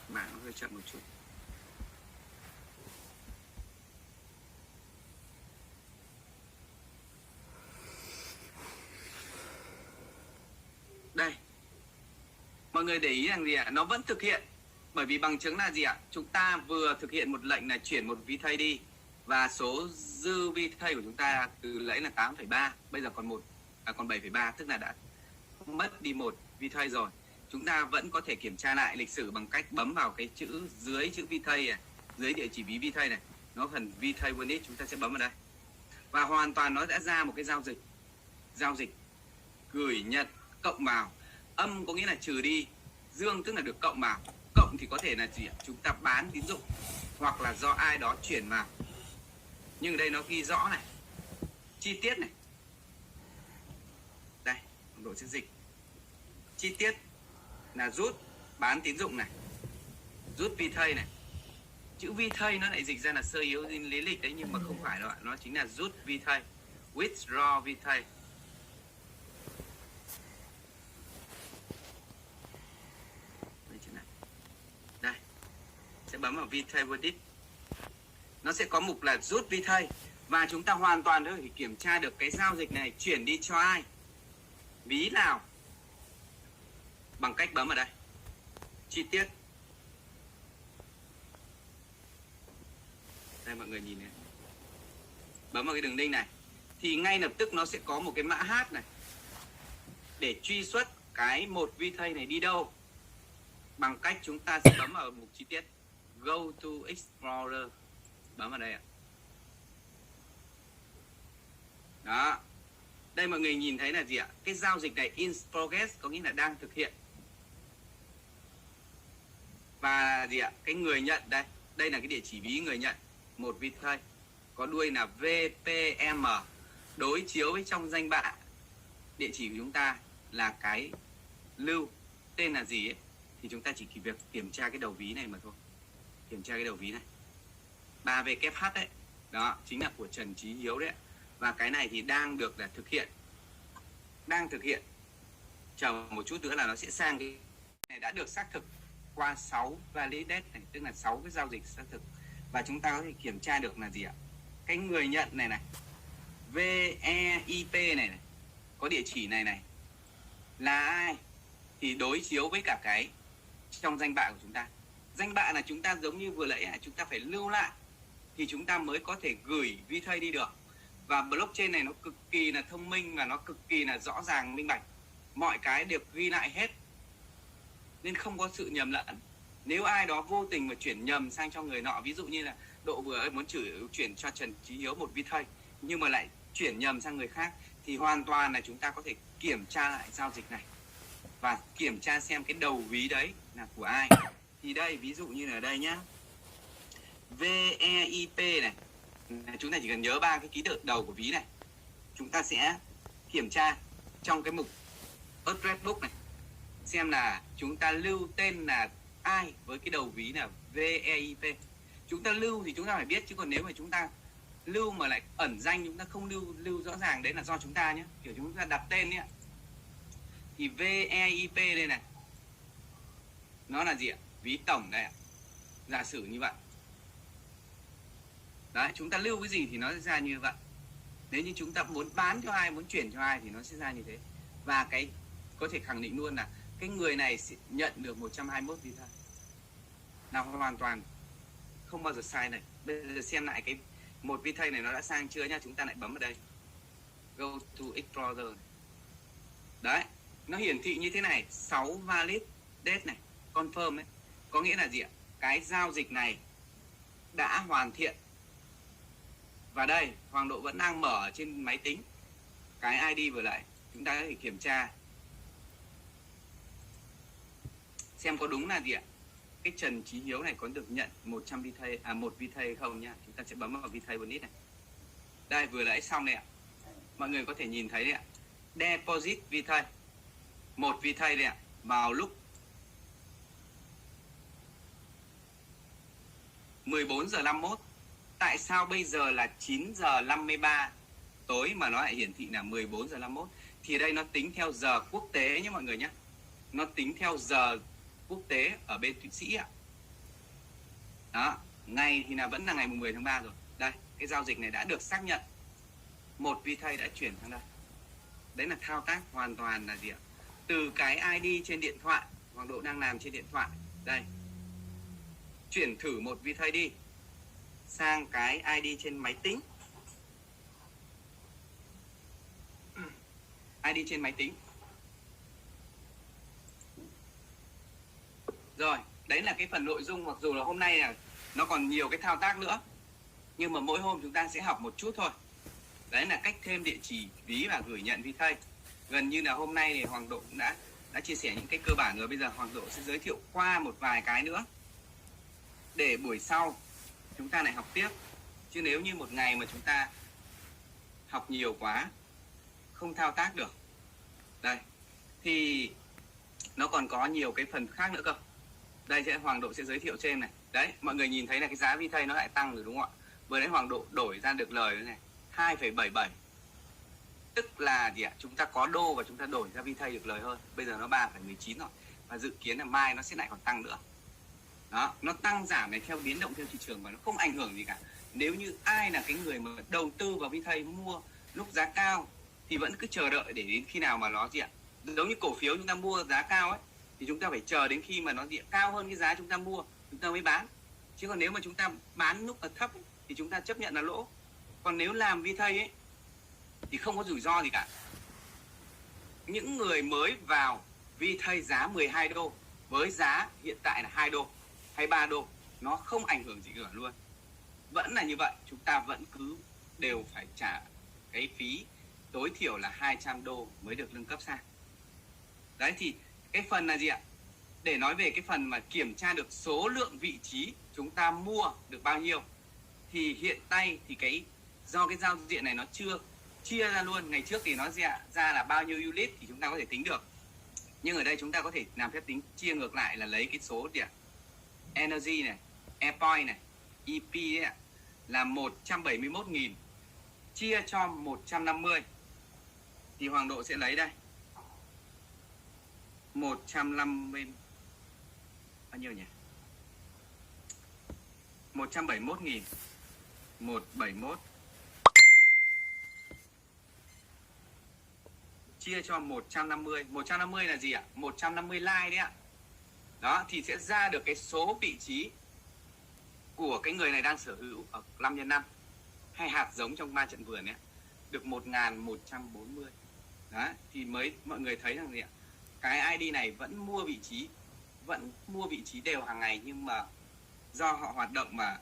[SPEAKER 1] Mạng nó hơi chậm một chút. Đây, mọi người để ý rằng gì ạ? Nó vẫn thực hiện. Bởi vì bằng chứng là gì ạ? Chúng ta vừa thực hiện một lệnh là chuyển một VThey đi, và số dư VThey của chúng ta từ nãy là 8,3, bây giờ còn còn 7,3, tức là đã mất đi một VThey rồi. Chúng ta vẫn có thể kiểm tra lại lịch sử bằng cách bấm vào cái chữ dưới chữ VThey này, dưới địa chỉ ví VThey này, nó phần VThey Unit, chúng ta sẽ bấm vào đây. Và hoàn toàn nó đã ra một cái giao dịch gửi nhận cộng vào. Âm có nghĩa là trừ đi, dương tức là được cộng vào, cộng thì có thể là gì ạ? Chúng ta bán tín dụng hoặc là do ai đó chuyển vào. Nhưng ở đây nó ghi rõ này, chi tiết này. Đây, độ giao dịch chi tiết là rút bán tín dụng này, rút VThey này. Chữ VThey nó lại dịch ra là sơ yếu lý lịch đấy, nhưng mà không phải đâu ạ. Nó chính là rút VThey, withdraw VThey. Đây, sẽ bấm vào VThey Unit. Nó sẽ có mục là rút VThey, và chúng ta hoàn toàn có thể kiểm tra được cái giao dịch này chuyển đi cho ai, ví nào, bằng cách bấm vào đây, chi tiết. Đây mọi người nhìn này, bấm vào cái đường link này thì ngay lập tức nó sẽ có một cái mã hash này để truy xuất cái một VThey này đi đâu, bằng cách chúng ta sẽ bấm vào mục chi tiết, go to Explorer, bấm vào đây ạ. Đó, đây mọi người nhìn thấy là gì ạ? Cái giao dịch này in progress, có nghĩa là đang thực hiện. Và gì ạ? Cái người nhận đây, đây là cái địa chỉ ví người nhận một VThey, có đuôi là VPM, đối chiếu với trong danh bạ địa chỉ của chúng ta là cái lưu tên là gì ấy, thì chúng ta chỉ việc kiểm tra cái đầu ví này mà thôi. Kiểm tra cái đầu ví này 3WH đấy, đó chính là của Trần Chí Hiếu đấy. Và cái này thì đang được là thực hiện, đang thực hiện. Chờ một chút nữa là nó sẽ sang cái này đã được xác thực qua 6 validate này, tức là 6 cái giao dịch xác thực. Và chúng ta có thể kiểm tra được là gì ạ? Cái người nhận này này, VEIP này, có địa chỉ này này, là ai thì đối chiếu với cả cái trong danh bạ của chúng ta. Danh bạ là chúng ta giống như vừa nãy, chúng ta phải lưu lại thì chúng ta mới có thể gửi VThey đi được. Và blockchain này nó cực kỳ là thông minh và nó cực kỳ là rõ ràng, minh bạch. Mọi cái được ghi lại hết, nên không có sự nhầm lẫn. Nếu ai đó vô tình mà chuyển nhầm sang cho người nọ, ví dụ như là Độ vừa muốn chuyển cho Trần Chí Hiếu một VThey nhưng mà lại chuyển nhầm sang người khác, thì hoàn toàn là chúng ta có thể kiểm tra lại giao dịch này và kiểm tra xem cái đầu ví đấy là của ai. Thì đây, ví dụ như là đây nhá, VEIP này, chúng ta chỉ cần nhớ 3 cái ký tự đầu của ví này. Chúng ta sẽ kiểm tra trong cái mục address book này xem là chúng ta lưu tên là ai với cái đầu ví là VEIP. Chúng ta lưu thì chúng ta phải biết, chứ còn nếu mà chúng ta lưu mà lại ẩn danh, chúng ta không lưu rõ ràng, đấy là do chúng ta nhé, kiểu chúng ta đặt tên nhé. Thì VEIP đây này, nó là gì ạ? Ví tổng đây ạ. Giả sử như vậy. Đấy, chúng ta lưu cái gì thì nó sẽ ra như vậy. Nếu như chúng ta muốn bán cho ai, muốn chuyển cho ai thì nó sẽ ra như thế. Và cái có thể khẳng định luôn là cái người này sẽ nhận được 121 VThey. Nào, hoàn toàn không bao giờ sai này. Bây giờ xem lại cái một VThey này nó đã sang chưa nhá. Chúng ta lại bấm vào đây, go to Explorer. Đấy, nó hiển thị như thế này, 6 valid date này, confirm ấy. Có nghĩa là gì ạ? Cái giao dịch này đã hoàn thiện. Và đây, Hoàng Độ vẫn đang mở trên máy tính cái ID vừa lại. Chúng ta có thể kiểm tra xem có đúng là gì ạ? Cái Trần Chí Hiếu này có được nhận 100 VThey, một VThey không nhá. Chúng ta sẽ bấm vào VThey Unit này. Đây, vừa nãy xong này ạ. Mọi người có thể nhìn thấy đấy ạ. Deposit VThey. một VThây đây ạ, vào lúc 14 giờ 51. Tại sao bây giờ là 9 giờ 53 tối mà nó lại hiển thị là 14 giờ 51? Thì đây nó tính theo giờ quốc tế nhé mọi người nhé. Nó tính theo giờ quốc tế ở bên Thụy Sĩ ạ. Đó, ngày thì là vẫn là ngày 10 tháng 3 rồi. Đây, cái giao dịch này đã được xác nhận. Một VThây đã chuyển sang đây. Đấy là thao tác hoàn toàn là gì ạ? Từ cái ID trên điện thoại, Hoàng Độ đang làm trên điện thoại. Đây. Chuyển thử một VThây đi sang cái ID trên máy tính. ID trên máy tính. Rồi, đấy là cái phần nội dung, mặc dù là hôm nay là nó còn nhiều cái thao tác nữa, nhưng mà mỗi hôm chúng ta sẽ học một chút thôi. Đấy là cách thêm địa chỉ ví và gửi nhận VThây. Gần như là hôm nay thì Hoàng Độ cũng đã chia sẻ những cái cơ bản rồi. Bây giờ Hoàng Độ sẽ giới thiệu qua một vài cái nữa để buổi sau chúng ta lại học tiếp. Chứ nếu như một ngày mà chúng ta học nhiều quá, không thao tác được. Đây, thì nó còn có nhiều cái phần khác nữa cơ. Đây sẽ Hoàng Độ sẽ giới thiệu trên này. Đấy, mọi người nhìn thấy là cái giá VThây nó lại tăng rồi đúng không ạ? Vừa nãy Hoàng Độ đổi ra được lời này 2,77. Tức là gì ạ? Chúng ta có đô và chúng ta đổi ra VThây được lời hơn. Bây giờ nó 3,19 rồi. Và dự kiến là mai nó sẽ lại còn tăng nữa. Đó, nó tăng giảm này theo biến động theo thị trường và nó không ảnh hưởng gì cả. Nếu như ai là cái người mà đầu tư vào VThây mua lúc giá cao thì vẫn cứ chờ đợi để đến khi nào mà nó gì ạ? Giống như cổ phiếu chúng ta mua giá cao ấy thì chúng ta phải chờ đến khi mà nó gì ạ? Cao hơn cái giá chúng ta mua chúng ta mới bán. Chứ còn nếu mà chúng ta bán lúc thấp ấy, thì chúng ta chấp nhận là lỗ. Còn nếu làm VThây ấy thì không có rủi ro gì cả. Những người mới vào VThây giá 12 đô với giá hiện tại là 2 đô hay 3 đô, nó không ảnh hưởng gì cả luôn. Vẫn là như vậy, chúng ta vẫn cứ đều phải trả cái phí tối thiểu là 200 đô mới được nâng cấp sang. Đấy thì cái phần là gì ạ? Để nói về cái phần mà kiểm tra được số lượng vị trí chúng ta mua được bao nhiêu, thì hiện tại thì do cái giao diện này nó chưa chia ra luôn. Ngày trước thì nó ra là bao nhiêu unit thì chúng ta có thể tính được. Nhưng ở đây chúng ta có thể làm phép tính chia ngược lại là lấy cái số gì ạ? Energy này, Airpoint này, EP ấy ạ, là 171.000 chia cho 150 thì Hoàng Độ sẽ lấy đây 150 bao nhiêu nhỉ? 171.000 171 chia cho 150. 150 là gì ạ? 150 like đấy ạ. Đó, thì sẽ ra được cái số vị trí của cái người này đang sở hữu ở 5x5 hay hạt giống trong 3 trận vườn ấy, được 1.140. Đó, thì mới mọi người thấy rằng gì ạ? Cái ID này vẫn mua vị trí đều hàng ngày, nhưng mà do họ hoạt động mà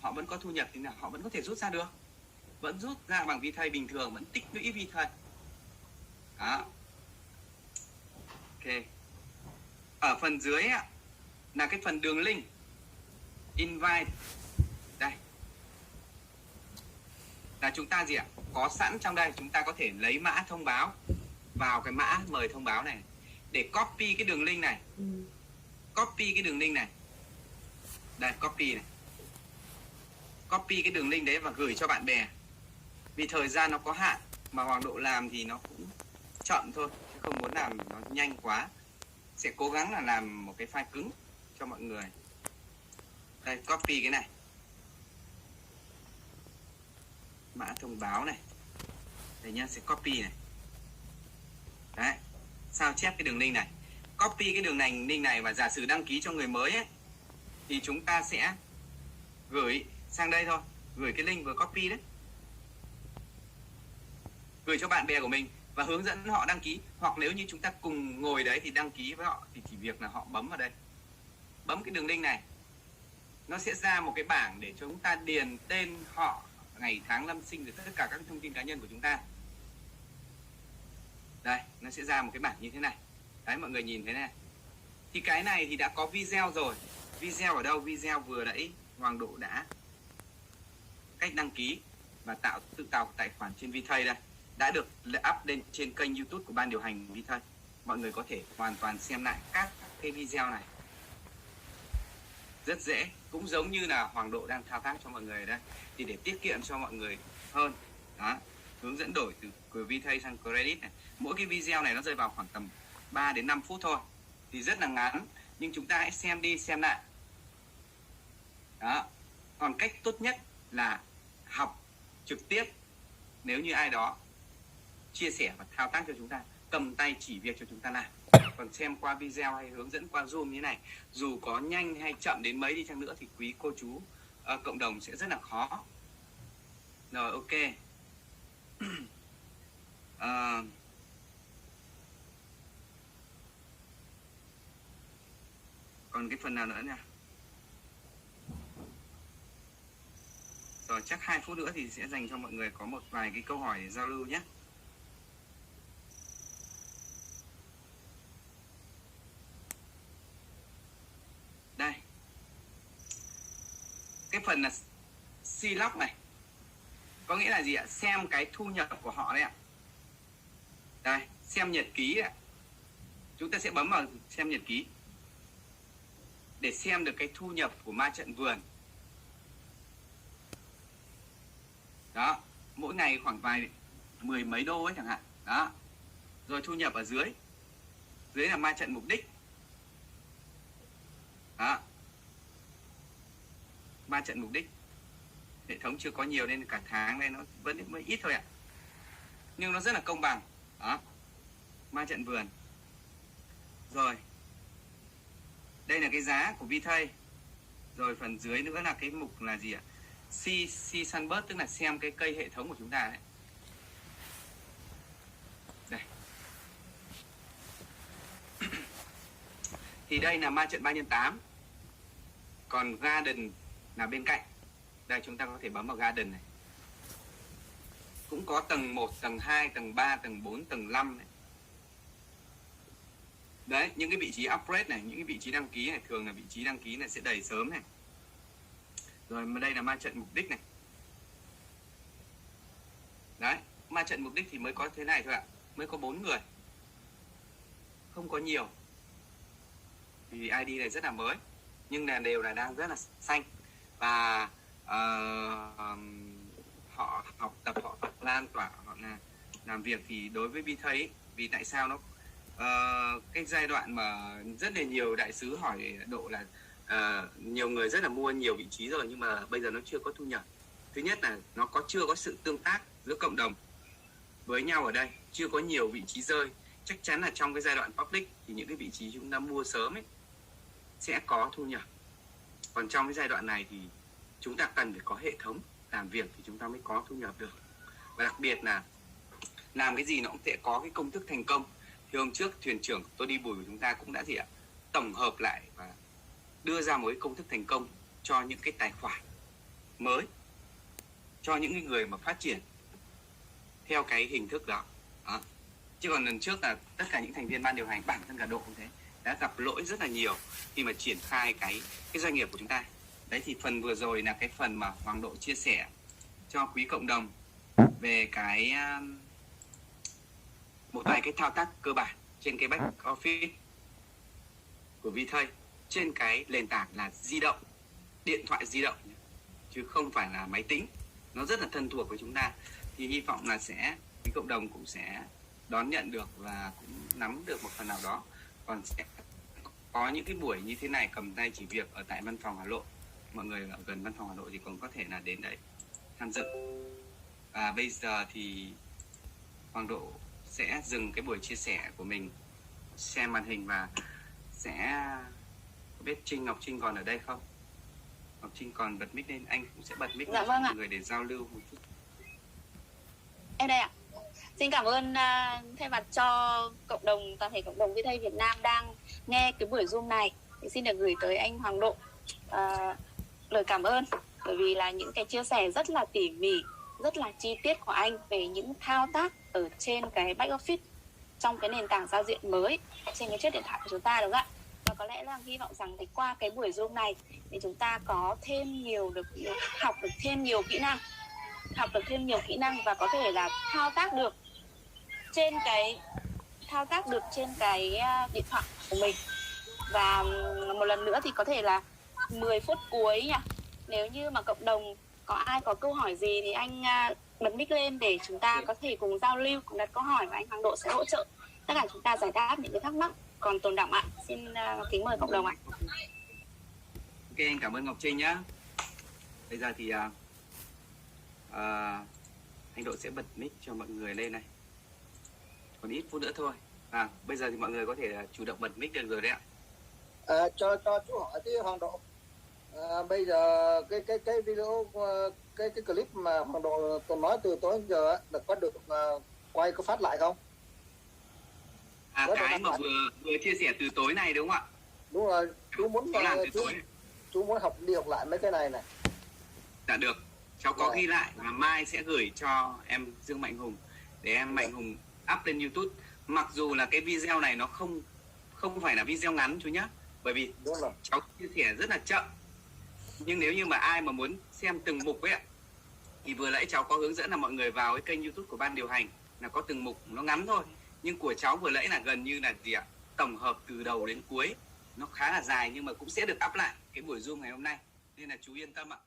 [SPEAKER 1] họ vẫn có thu nhập thì là họ vẫn có thể rút ra được. Vẫn rút ra bằng VThây bình thường, vẫn tích lũy VThây. Đó. Ok. Ở phần dưới ạ là cái phần đường link invite. Đây là chúng ta gì ạ? Có sẵn trong đây, chúng ta có thể lấy mã thông báo vào cái mã mời thông báo này để copy cái đường link này. Copy cái đường link này. Đây, copy này. Copy cái đường link đấy và gửi cho bạn bè. Vì thời gian nó có hạn mà Hoàng Độ làm thì nó cũng chậm thôi, chứ không muốn làm nó nhanh quá. Sẽ cố gắng là làm một cái file cứng cho mọi người. Đây, copy cái này. Mã thông báo này. Đây nhá, sẽ copy này. Đấy, sao chép cái đường link này. Copy cái đường link này và giả sử đăng ký cho người mới ấy, thì chúng ta sẽ gửi sang đây thôi. Gửi cái link vừa copy đấy, gửi cho bạn bè của mình và hướng dẫn họ đăng ký. Hoặc nếu như chúng ta cùng ngồi đấy thì đăng ký với họ, thì chỉ việc là họ bấm vào đây, bấm cái đường link này, nó sẽ ra một cái bảng để chúng ta điền tên họ, ngày tháng năm sinh, rồi tất cả các thông tin cá nhân của chúng ta. Đây, nó sẽ ra một cái bảng như thế này. Đấy, mọi người nhìn thấy này. Thì cái này thì đã có video rồi. Video ở đâu? Video vừa nãy Hoàng Độ đã cách đăng ký và tự tạo tài khoản trên VThây đây, đã được up lên trên kênh YouTube của ban điều hành VThây. mọi người có thể hoàn toàn xem lại các cái video này rất dễ, cũng giống như là Hoàng Độ đang thao tác cho mọi người ở đây, thì để tiết kiệm cho mọi người hơn đó, hướng dẫn đổi từ VTay sang credit này. Mỗi cái video này nó rơi vào khoảng tầm 3 đến 5 phút thôi, thì rất là ngắn, nhưng chúng ta hãy xem đi xem lại đó. Còn cách tốt nhất là học trực tiếp, nếu như ai đó chia sẻ và thao tác cho chúng ta, cầm tay chỉ việc cho chúng ta làm. Còn xem qua video hay hướng dẫn qua Zoom như thế này, dù có nhanh hay chậm đến mấy đi chăng nữa thì quý cô chú cộng đồng sẽ rất là khó. Rồi, ok. Còn cái phần nào nữa nha. Rồi, chắc 2 phút nữa thì sẽ dành cho mọi người có một vài cái câu hỏi để giao lưu nhé. Đây. Cái phần là C-Log này. Có nghĩa là gì ạ? Xem cái thu nhập của họ đấy ạ. Đây, xem nhật ký ạ. Chúng ta sẽ bấm vào xem nhật ký để xem được cái thu nhập của ma trận vườn. Đó, mỗi ngày khoảng vài 10 mấy đô ấy chẳng hạn. Đó. Rồi thu nhập ở dưới. Dưới là ma trận mục đích. Đó. Ma trận mục đích. Hệ thống chưa có nhiều nên cả tháng này nó vẫn mới ít thôi ạ. Nhưng nó rất là công bằng. Đó. Ma trận vườn. Rồi. Đây là cái giá của VTay. Rồi phần dưới nữa là cái mục là gì ạ? See Sunburst, tức là xem cái cây hệ thống của chúng ta đấy. Đây. Thì đây là ma trận 3x8. Còn Garden là bên cạnh. Đây chúng ta có thể bấm vào Garden này. Cũng có tầng 1, tầng 2, tầng 3, tầng 4, tầng 5 này. Đấy, những cái vị trí upgrade này, những cái vị trí đăng ký này, thường là vị trí đăng ký này sẽ đầy sớm này. Rồi mà đây là ma trận mục đích này. Đấy, ma trận mục đích thì mới có thế này thôi ạ. Mới có 4 người. Không có nhiều. Vì ID này rất là mới. Nhưng là đều là đang rất là xanh. Và họ học tập, họ lan tỏa, họ là làm việc thì đối với VTay, vì tại sao nó cái giai đoạn mà rất là nhiều đại sứ hỏi Độ là nhiều người rất là mua nhiều vị trí rồi nhưng mà bây giờ nó chưa có thu nhập. Thứ nhất là nó chưa có sự tương tác giữa cộng đồng với nhau ở đây, chưa có nhiều vị trí rơi. Chắc chắn là trong cái giai đoạn public thì những cái vị trí chúng ta mua sớm ấy sẽ có thu nhập. Còn trong cái giai đoạn này thì chúng ta cần phải có hệ thống làm việc thì chúng ta mới có thu nhập được. Và đặc biệt là làm cái gì nó cũng sẽ có cái công thức thành công. Thì hôm trước thuyền trưởng tôi đi Bùi của chúng ta cũng đã gì ạ? Tổng hợp lại và đưa ra một cái công thức thành công cho những cái tài khoản mới, cho những người mà phát triển theo cái hình thức đó. Chứ còn lần trước là tất cả những thành viên ban điều hành, bản thân cả Độ cũng thế, đã gặp lỗi rất là nhiều khi mà triển khai cái doanh nghiệp của chúng ta. Đấy thì phần vừa rồi là cái phần mà Hoàng Độ chia sẻ cho quý cộng đồng về cái một vài cái thao tác cơ bản trên cái back office của VTay trên cái nền tảng là di động, điện thoại di động chứ không phải là máy tính. Nó rất là thân thuộc với chúng ta. Thì hy vọng là quý cộng đồng cũng sẽ đón nhận được và cũng nắm được một phần nào đó. Còn sẽ có những cái buổi như thế này cầm tay chỉ việc ở tại văn phòng Hà Nội. Mọi người ở gần văn phòng Hà Nội thì cũng có thể là đến đấy tham dự. Và bây giờ thì Hoàng Độ sẽ dừng cái buổi chia sẻ của mình, xem màn hình và sẽ biết Ngọc Trinh còn ở đây không? Ngọc Trinh còn bật mic lên, anh cũng sẽ bật mic lên cho mọi người để giao lưu một chút.
[SPEAKER 3] Em đây ạ. Xin cảm ơn thay mặt cho toàn thể cộng đồng VTay Việt Nam đang nghe cái buổi Zoom này. Thì xin được gửi tới anh Hoàng Độ lời cảm ơn, bởi vì là những cái chia sẻ rất là tỉ mỉ, rất là chi tiết của anh về những thao tác ở trên cái back office trong cái nền tảng giao diện mới trên cái chiếc điện thoại của chúng ta, đúng không ạ? Và có lẽ là hy vọng rằng thì qua cái buổi Zoom này thì chúng ta có thêm học được thêm nhiều kỹ năng và có thể là thao tác được trên cái thao tác được trên cái điện thoại của mình. Và một lần nữa thì có thể là 10 phút cuối nhỉ. Nếu như mà cộng đồng có ai có câu hỏi gì thì anh bật mic lên để chúng ta có thể cùng giao lưu, cùng đặt câu hỏi và anh Hoàng Độ sẽ hỗ trợ tất cả chúng ta giải đáp những cái thắc mắc còn tồn đọng ạ. Xin kính mời cộng đồng ạ.
[SPEAKER 1] Ok, anh cảm ơn Ngọc Trinh nhá. Bây giờ thì anh Độ sẽ bật mic cho mọi người lên này. Còn ít phút nữa thôi. Bây giờ thì mọi người có thể chủ động bật mic được rồi đấy ạ.
[SPEAKER 6] Cho chú hỏi tí Hoàng Độ. Bây giờ cái video cái clip mà Hoàng Độ tôi nói từ tối đến giờ là có được quay có phát lại không?
[SPEAKER 1] Cái mà vừa chia sẻ từ tối này đúng không ạ?
[SPEAKER 6] Đúng rồi, chú muốn chú muốn đi học lại mấy cái này này.
[SPEAKER 1] Dạ được, cháu có ghi lại và mai sẽ gửi cho em Dương Mạnh Hùng để em Mạnh Hùng up lên YouTube. Mặc dù là cái video này nó không phải là video ngắn chú nhé, bởi vì cháu chia sẻ rất là chậm. Nhưng nếu như mà ai mà muốn xem từng mục ấy ạ, thì vừa nãy cháu có hướng dẫn là mọi người vào cái kênh YouTube của ban điều hành là có từng mục nó ngắn thôi. Nhưng của cháu vừa nãy là gần như là gì ạ? Tổng hợp từ đầu đến cuối. Nó khá là dài nhưng mà cũng sẽ được up lại cái buổi Zoom ngày hôm nay. Nên là chú yên tâm ạ.